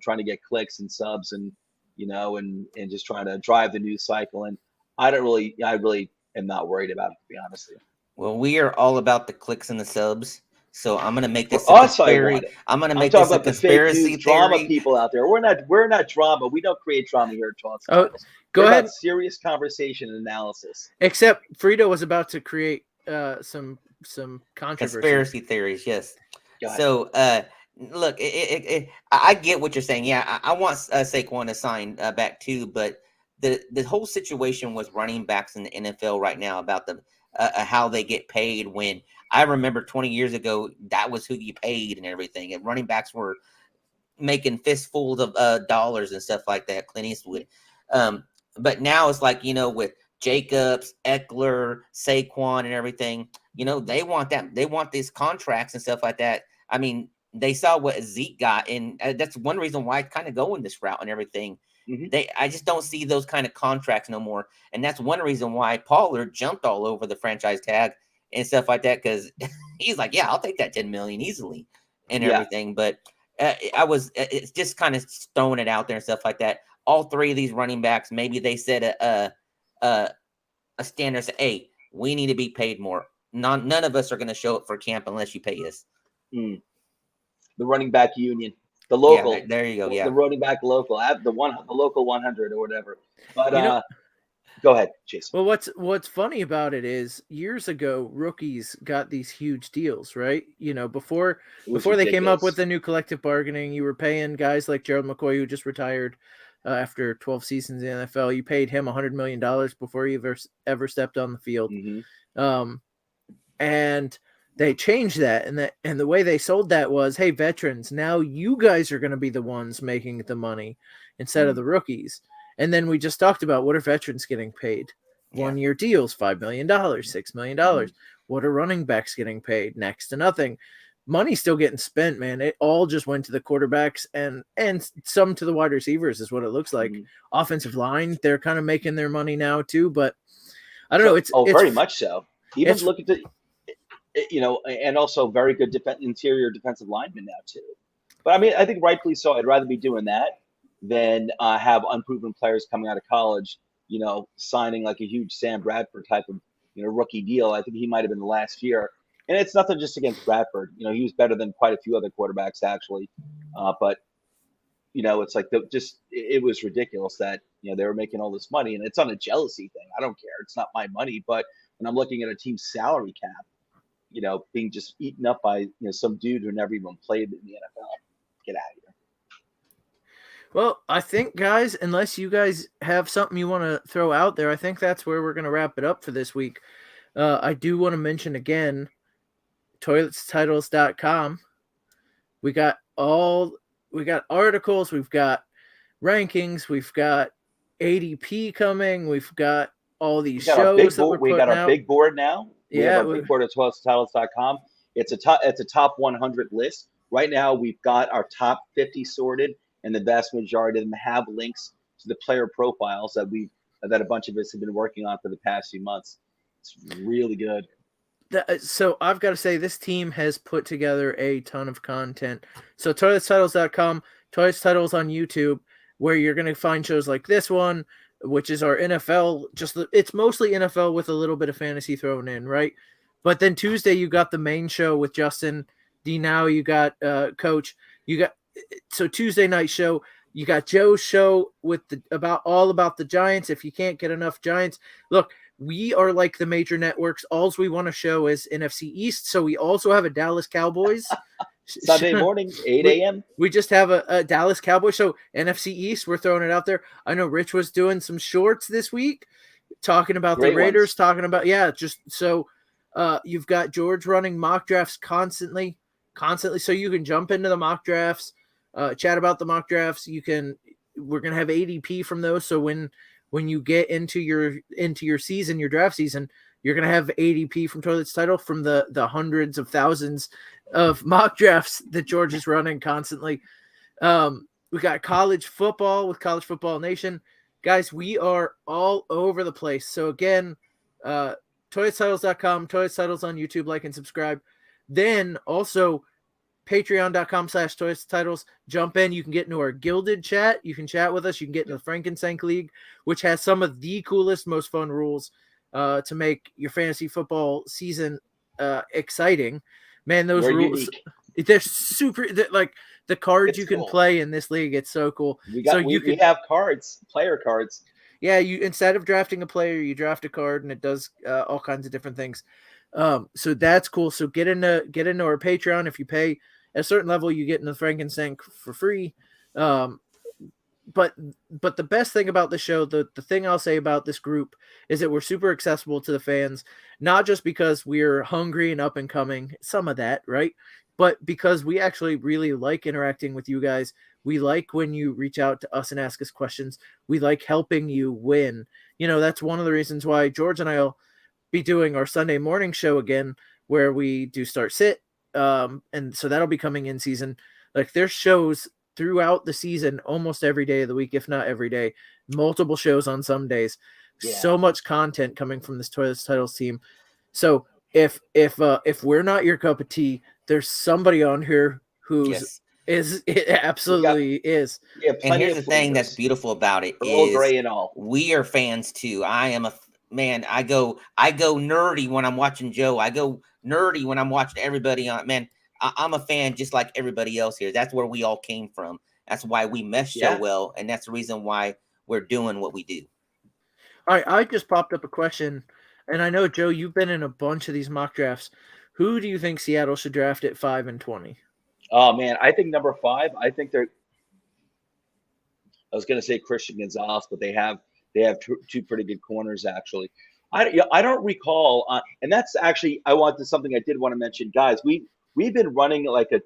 trying to get clicks and subs, and and just trying to drive the news cycle. And I really am not worried about it, to be honest with you. Well, we are all about the clicks and the subs. So I'm gonna make this For us, I want it. I'm gonna I'm make talking this a about the fake conspiracy news drama theory. people out there. We're not drama. We don't create drama here at Talks. Oh, go We're ahead. about serious conversation and analysis. Except Frito was about to create some controversy. Conspiracy theories, yes. Go ahead. So look, I get what you're saying. Yeah, I want Saquon to sign back too, but the whole situation with running backs in the NFL right now about the how they get paid, when I remember 20 years ago, that was who you paid and everything. And running backs were making fistfuls of dollars and stuff like that, Clint Eastwood. But now it's like, with Jacobs, Eckler, Saquon and everything, they want that. They want these contracts and stuff like that. I mean, they saw what Zeke got, and that's one reason why I kind of go in this route and everything. Mm-hmm. I just don't see those kind of contracts no more. And that's one reason why Pollard jumped all over the franchise tag and stuff like that, because he's like, yeah, I'll take that 10 million easily and everything. But it's just kind of throwing it out there and stuff like that. All three of these running backs, maybe they set a standard, say, hey, we need to be paid more. None of us are going to show up for camp unless you pay us. The running back union. The local, yeah, there you go. Yeah, the running back local, the local 100 or whatever. But go ahead, Jason. Well, what's funny about it is years ago, rookies got these huge deals, right? Before they came up with the new collective bargaining, you were paying guys like Gerald McCoy, who just retired after 12 seasons in the NFL. You paid him $100 million before he ever stepped on the field. Mm-hmm. And they changed that, and the way they sold that was, hey, veterans, now you guys are going to be the ones making the money instead of the rookies. And then we just talked about, what are veterans getting paid? 1-year deals, $5 million, $6 million. What are running backs getting paid? Next to nothing. Money's still getting spent, man. It all just went to the quarterbacks and some to the wide receivers is what it looks like. Offensive line, they're kind of making their money now too, but I don't know. It's very much so. Even look at the, and also very good interior defensive linemen now too. But I mean, I think rightfully so. I'd rather be doing that than have unproven players coming out of college, signing like a huge Sam Bradford type of, rookie deal. I think he might have been the last year. And it's nothing just against Bradford. He was better than quite a few other quarterbacks actually. But it's like it was ridiculous that, they were making all this money, and it's on a jealousy thing. I don't care. It's not my money. But when I'm looking at a team's salary cap, being just eaten up by, some dude who never even played in the NFL, get out of here. Well, I think, guys, unless you guys have something you want to throw out there, I think that's where we're going to wrap it up for this week. I do want to mention again, toiletstitles.com. We got articles, we've got rankings, we've got ADP coming, we've got all these shows that we got our big board now. We have our big board at toiletstitles.com. It's a top 100 list. Right now, we've got our top 50 sorted, and the vast majority of them have links to the player profiles that a bunch of us have been working on for the past few months. It's really good. So I've got to say, this team has put together a ton of content. So toiletstitles.com, Toilets Titles on YouTube, where you're going to find shows like this one, which is our NFL. It's mostly NFL with a little bit of fantasy thrown in, right? But then Tuesday you got the main show with Justin D. Now you got Coach. So Tuesday night show. You got Joe's show with all about the Giants. If you can't get enough Giants, look, we are like the major networks. All we want to show is NFC East. So we also have a Dallas Cowboys Sunday morning, 8 a.m. We just have a Dallas Cowboys. So NFC East, we're throwing it out there. I know Rich was doing some shorts this week, talking about Great the Raiders, ones. talking about just so you've got George running mock drafts constantly, so you can jump into the mock drafts, chat about the mock drafts. We're gonna have ADP from those, so when you get into your season, your draft season, you're gonna have ADP from Toilets Title from the hundreds of thousands of mock drafts that George is running constantly. We got college football with College Football Nation. Guys, we are all over the place. So again, toiletstitles.com, Toilets Titles on YouTube, like and subscribe. Then also patreon.com/toiletstitles. Jump in. You can get into our gilded chat. You can chat with us. You can get into the Frankensank League, which has some of the coolest, most fun rules to make your fantasy football season exciting. Man, those We're rules, unique. they're super, like the cards It's you can cool. play in this league. It's so cool. We have cards, player cards. Yeah, you instead of drafting a player, you draft a card, and it does all kinds of different things. So that's cool. So get into our Patreon. If you pay at a certain level, you get into the Frankensank for free. But the best thing about the show, the thing I'll say about this group is that we're super accessible to the fans, not just because we're hungry and up and coming, some of that, right? But because we actually really like interacting with you guys. We like when you reach out to us and ask us questions. We like helping you win. That's one of the reasons why George and I'll be doing our Sunday morning show again, where we do start sit. And so that'll be coming in season. Like there's shows throughout the season, almost every day of the week, if not every day, multiple shows on some days. Yeah. So much content coming from this Toilets Titles team. So if we're not your cup of tea, there's somebody on here who's it absolutely is. Yeah, and here's the thing that's beautiful about it Earl is Grey and all. We are fans too. I am a man. I go nerdy when I'm watching Joe. I go nerdy when I'm watching everybody on. Man, I'm a fan just like everybody else here. That's where we all came from. That's why we mesh so well, and that's the reason why we're doing what we do. All right, I just popped up a question, and I know, Joe, you've been in a bunch of these mock drafts. Who do you think Seattle should draft at 5 and 20? Oh man, I think number 5. I think I was going to say Christian Gonzalez, but they have two pretty good corners actually. I don't recall, and that's actually something I did want to mention, guys. We've been running like a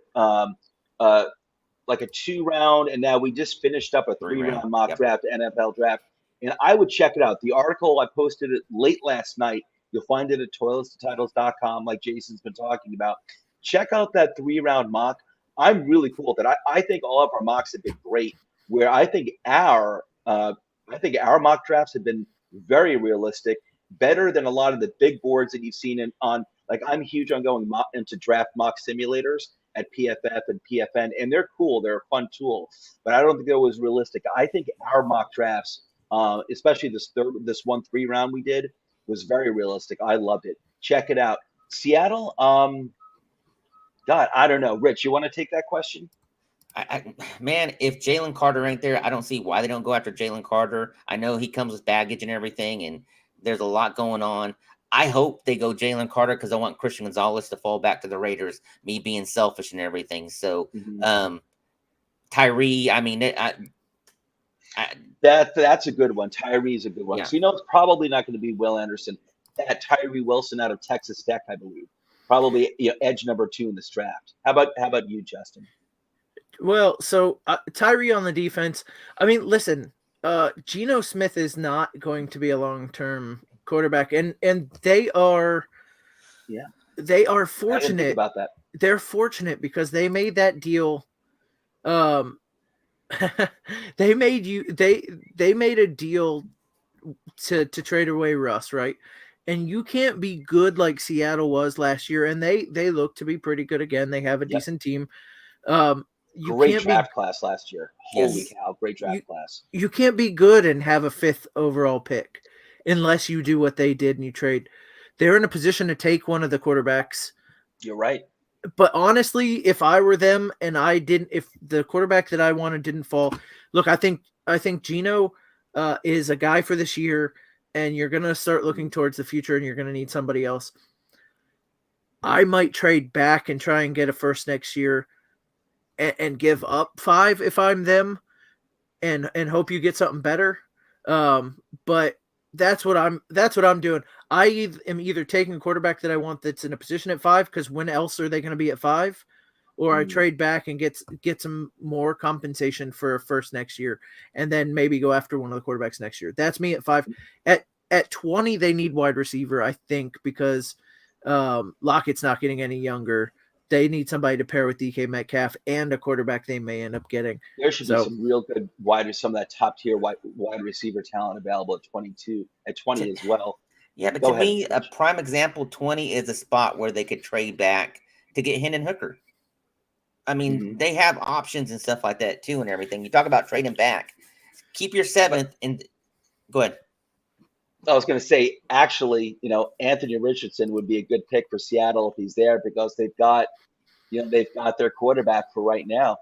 2-round, and now we just finished up a 3-round mock draft, NFL draft, and I would check it out. The article, I posted it late last night. You'll find it at toiletstitles.com, like Jason's been talking about. Check out that 3-round mock. I'm really cool with it. I think all of our mocks have been great. Where I think our mock drafts have been very realistic, better than a lot of the big boards that you've seen on. Like I'm huge on going into draft mock simulators at PFF and PFN, and they're cool. They're a fun tool, but I don't think that was realistic. I think our mock drafts, especially this 1 3-round we did, was very realistic. I loved it. Check it out. Seattle. God, I don't know. Rich, you want to take that question? Man, if Jalen Carter ain't there, I don't see why they don't go after Jalen Carter. I know he comes with baggage and everything, and there's a lot going on. I hope they go Jalen Carter because I want Christian Gonzalez to fall back to the Raiders, me being selfish and everything. So, Tyree, I mean, that's a good one. Tyree's a good one. Yeah. So it's probably not going to be Will Anderson. That Tyree Wilson out of Texas Tech, I believe, probably edge number 2 in this draft. How about you, Justin? Well, so Tyree on the defense. I mean, listen, Geno Smith is not going to be a long-term quarterback, and they are fortunate. I didn't think about that. They're fortunate because they made that deal. They made a deal to trade away Russ, right? And you can't be good like Seattle was last year, and they look to be pretty good again. They have a Yep. decent team. You Great can't draft class last year. Holy Yes. cow, great you draft class. you can't be good and have a 5th overall pick unless you do what they did and you trade. They're in a position to take one of the quarterbacks. You're right. But honestly, if I were them and if the quarterback that I wanted didn't fall, look, I think Gino is a guy for this year, and you're gonna start looking towards the future, and you're gonna need somebody else. I might trade back and try and get a first next year, and give up 5 if I'm them, and hope you get something better. But that's what I'm doing. I am either taking a quarterback that I want that's in a position at 5, because when else are they going to be at 5? Or I trade back and get some more compensation for a first next year, and then maybe go after one of the quarterbacks next year. That's me at 5. At 20, they need wide receiver, I think, because Lockett's not getting any younger. They need somebody to pair with DK Metcalf and a quarterback they may end up getting. There should be some real good some of that top tier wide receiver talent available at 20 as well. Yeah, but to me, a prime example, 20 is a spot where they could trade back to get Hendon Hooker. I mean, they have options and stuff like that too, and everything. You talk about trading back. Keep your 7th and go ahead. I was going to say, actually, Anthony Richardson would be a good pick for Seattle if he's there, because they've got their quarterback for right now,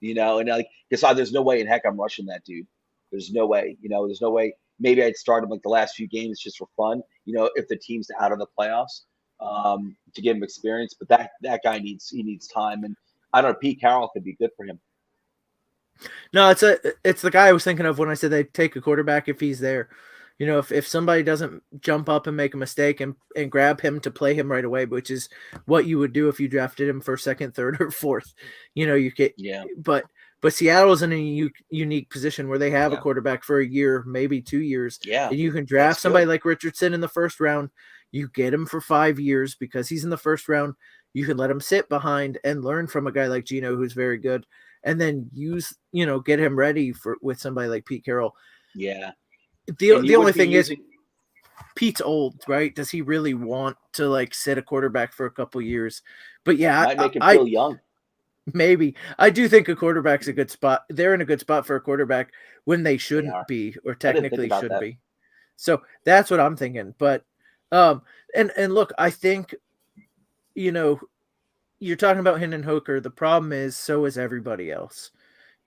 and because there's no way in heck I'm rushing that dude. There's no way, there's no way. Maybe I'd start him like the last few games just for fun, if the team's out of the playoffs, to give him experience. But that guy needs time, and I don't know, Pete Carroll could be good for him. No, it's the guy I was thinking of when I said they take a quarterback if he's there. If somebody doesn't jump up and make a mistake and grab him to play him right away, which is what you would do if you drafted him for 2nd, 3rd, or 4th, you get. Yeah. But Seattle's in a unique position where they have a quarterback for a year, maybe 2 years. Yeah. And you can draft somebody like Richardson in the 1st round. You get him for 5 years because he's in the 1st round. You can let him sit behind and learn from a guy like Gino, who's very good, and then get him ready with somebody like Pete Carroll. Yeah. The only thing is, Pete's old, right? Does he really want to sit a quarterback for a couple years? But yeah, might make him feel young. Maybe. I do think a quarterback's a good spot. They're in a good spot for a quarterback when they shouldn't be, or technically should be. So that's what I'm thinking. But and look, I think you're talking about Hendon Hooker. The problem is, so is everybody else.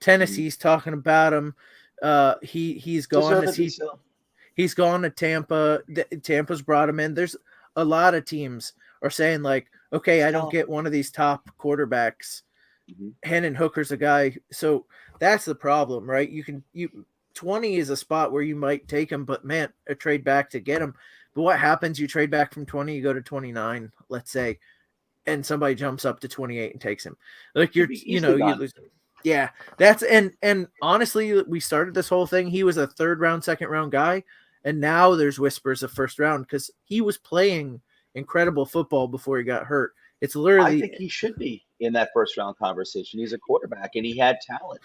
Tennessee's talking about him. He's gone. He's gone to Tampa. Tampa's brought him in. There's a lot of teams are saying okay, I don't get one of these top quarterbacks. Hendon Hooker's a guy. So that's the problem, right? 20 is a spot where you might take him, but man, a trade back to get him. But what happens? You trade back from 20, you go to 29, let's say, and somebody jumps up to 28 and takes him. You lose. Yeah, that's and honestly, we started this whole thing. He was a 3rd round, 2nd round guy, and now there's whispers of 1st round because he was playing incredible football before he got hurt. It's literally. I think he should be in that 1st round conversation. He's a quarterback and he had talent.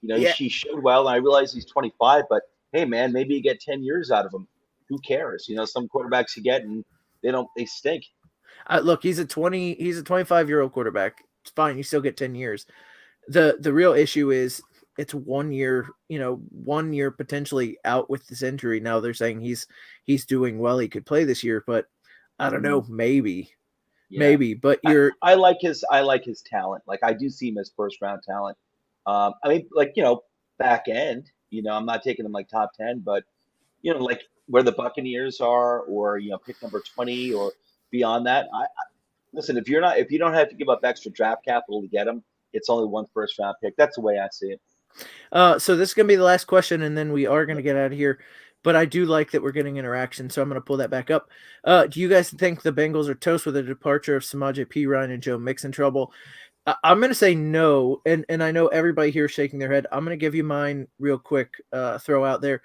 He showed well. And I realize he's 25, but hey, man, maybe you get 10 years out of him. Who cares? Some quarterbacks you get and they stink. Look, he's a 25-year-old quarterback. It's fine. You still get 10 years. The real issue is it's 1 year, 1 year potentially out with this injury. Now they're saying he's doing well. He could play this year, but I don't know. Maybe. But I like his talent. I do see him as 1st round talent. I mean, back end, I'm not taking him top 10, but where the Buccaneers are, or pick number 20 or beyond that. Listen, if you don't have to give up extra draft capital to get him, it's only 1 1st round pick. That's the way I see it. So this is going to be the last question, and then we are going to get out of here. But I do like that we're getting interaction, so I'm going to pull that back up. Do you guys think the Bengals are toast with the departure of Samaje Perine and Joe Mixon trouble? I'm going to say no, and I know everybody here is shaking their head. I'm going to give you mine real quick, throw out there.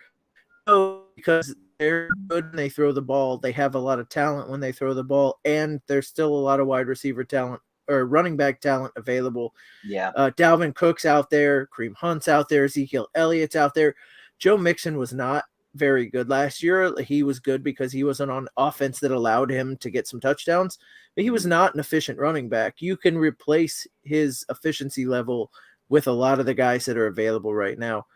No, because they're good when they throw the ball. They have a lot of talent when they throw the ball, and there's still a lot of wide receiver talent or running back talent available. Yeah. Dalvin Cook's out there, Kareem Hunt's out there, Ezekiel Elliott's out there. Joe Mixon was not very good last year. He was good because he wasn't on offense that allowed him to get some touchdowns, but he was not an efficient running back. You can replace his efficiency level with a lot of the guys that are available right now.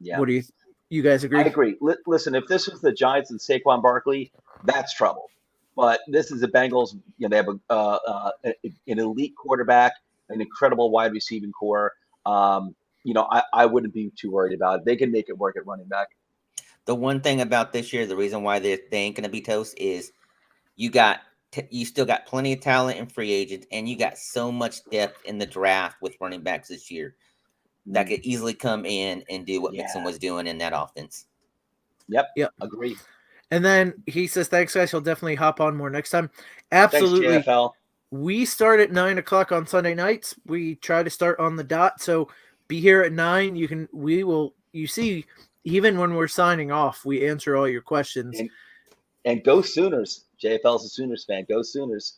Yeah. What do you guys agree? I agree. Listen, if this was the Giants and Saquon Barkley, that's trouble. But this is the Bengals. They have an elite quarterback, an incredible wide receiving core. I wouldn't be too worried about it. They can make it work at running back. The one thing about this year, the reason why they ain't going to be toast is you still got plenty of talent in free agents, and you got so much depth in the draft with running backs this year that could easily come in and do what Mixon was doing in that offense. Yep. Agree. And then he says, thanks, guys. He'll definitely hop on more next time. Absolutely. Thanks, JFL. We start at 9:00 on Sunday nights. We try to start on the dot. So be here at 9. You see, even when we're signing off, we answer all your questions. And go Sooners. JFL's a Sooners fan. Go Sooners.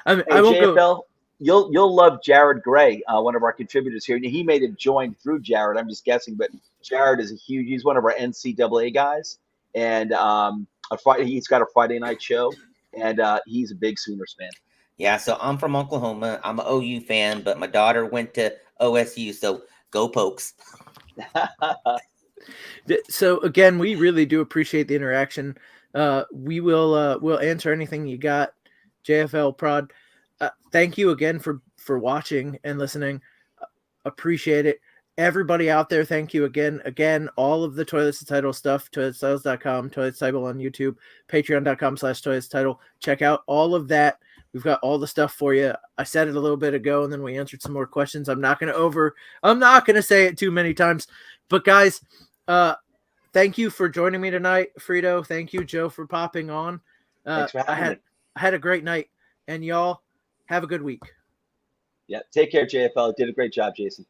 I won't JFL, go. You'll love Jared Gray, one of our contributors here. He may have joined through Jared. I'm just guessing, but Jared is he's one of our NCAA guys, and he's got a Friday night show, and he's a big Sooners fan. Yeah, so I'm from Oklahoma. I'm an OU fan, but my daughter went to OSU, so go Pokes. So again, we really do appreciate the interaction. We'll answer anything you got, JFL Prod. Thank you again for watching and listening. Appreciate it. Everybody out there, thank you again. Again, all of the Toilets to Title stuff, toiletstyles.com, Toilets Title on YouTube, patreon.com/Toilets Title. Check out all of that. We've got all the stuff for you. I said it a little bit ago, and then we answered some more questions. I'm not going to say it too many times, but guys, thank you for joining me tonight, Frito. Thank you, Joe, for popping on. Thanks for having me. I had a great night, and y'all have a good week. Yeah. Take care, JFL. Did a great job, Jason.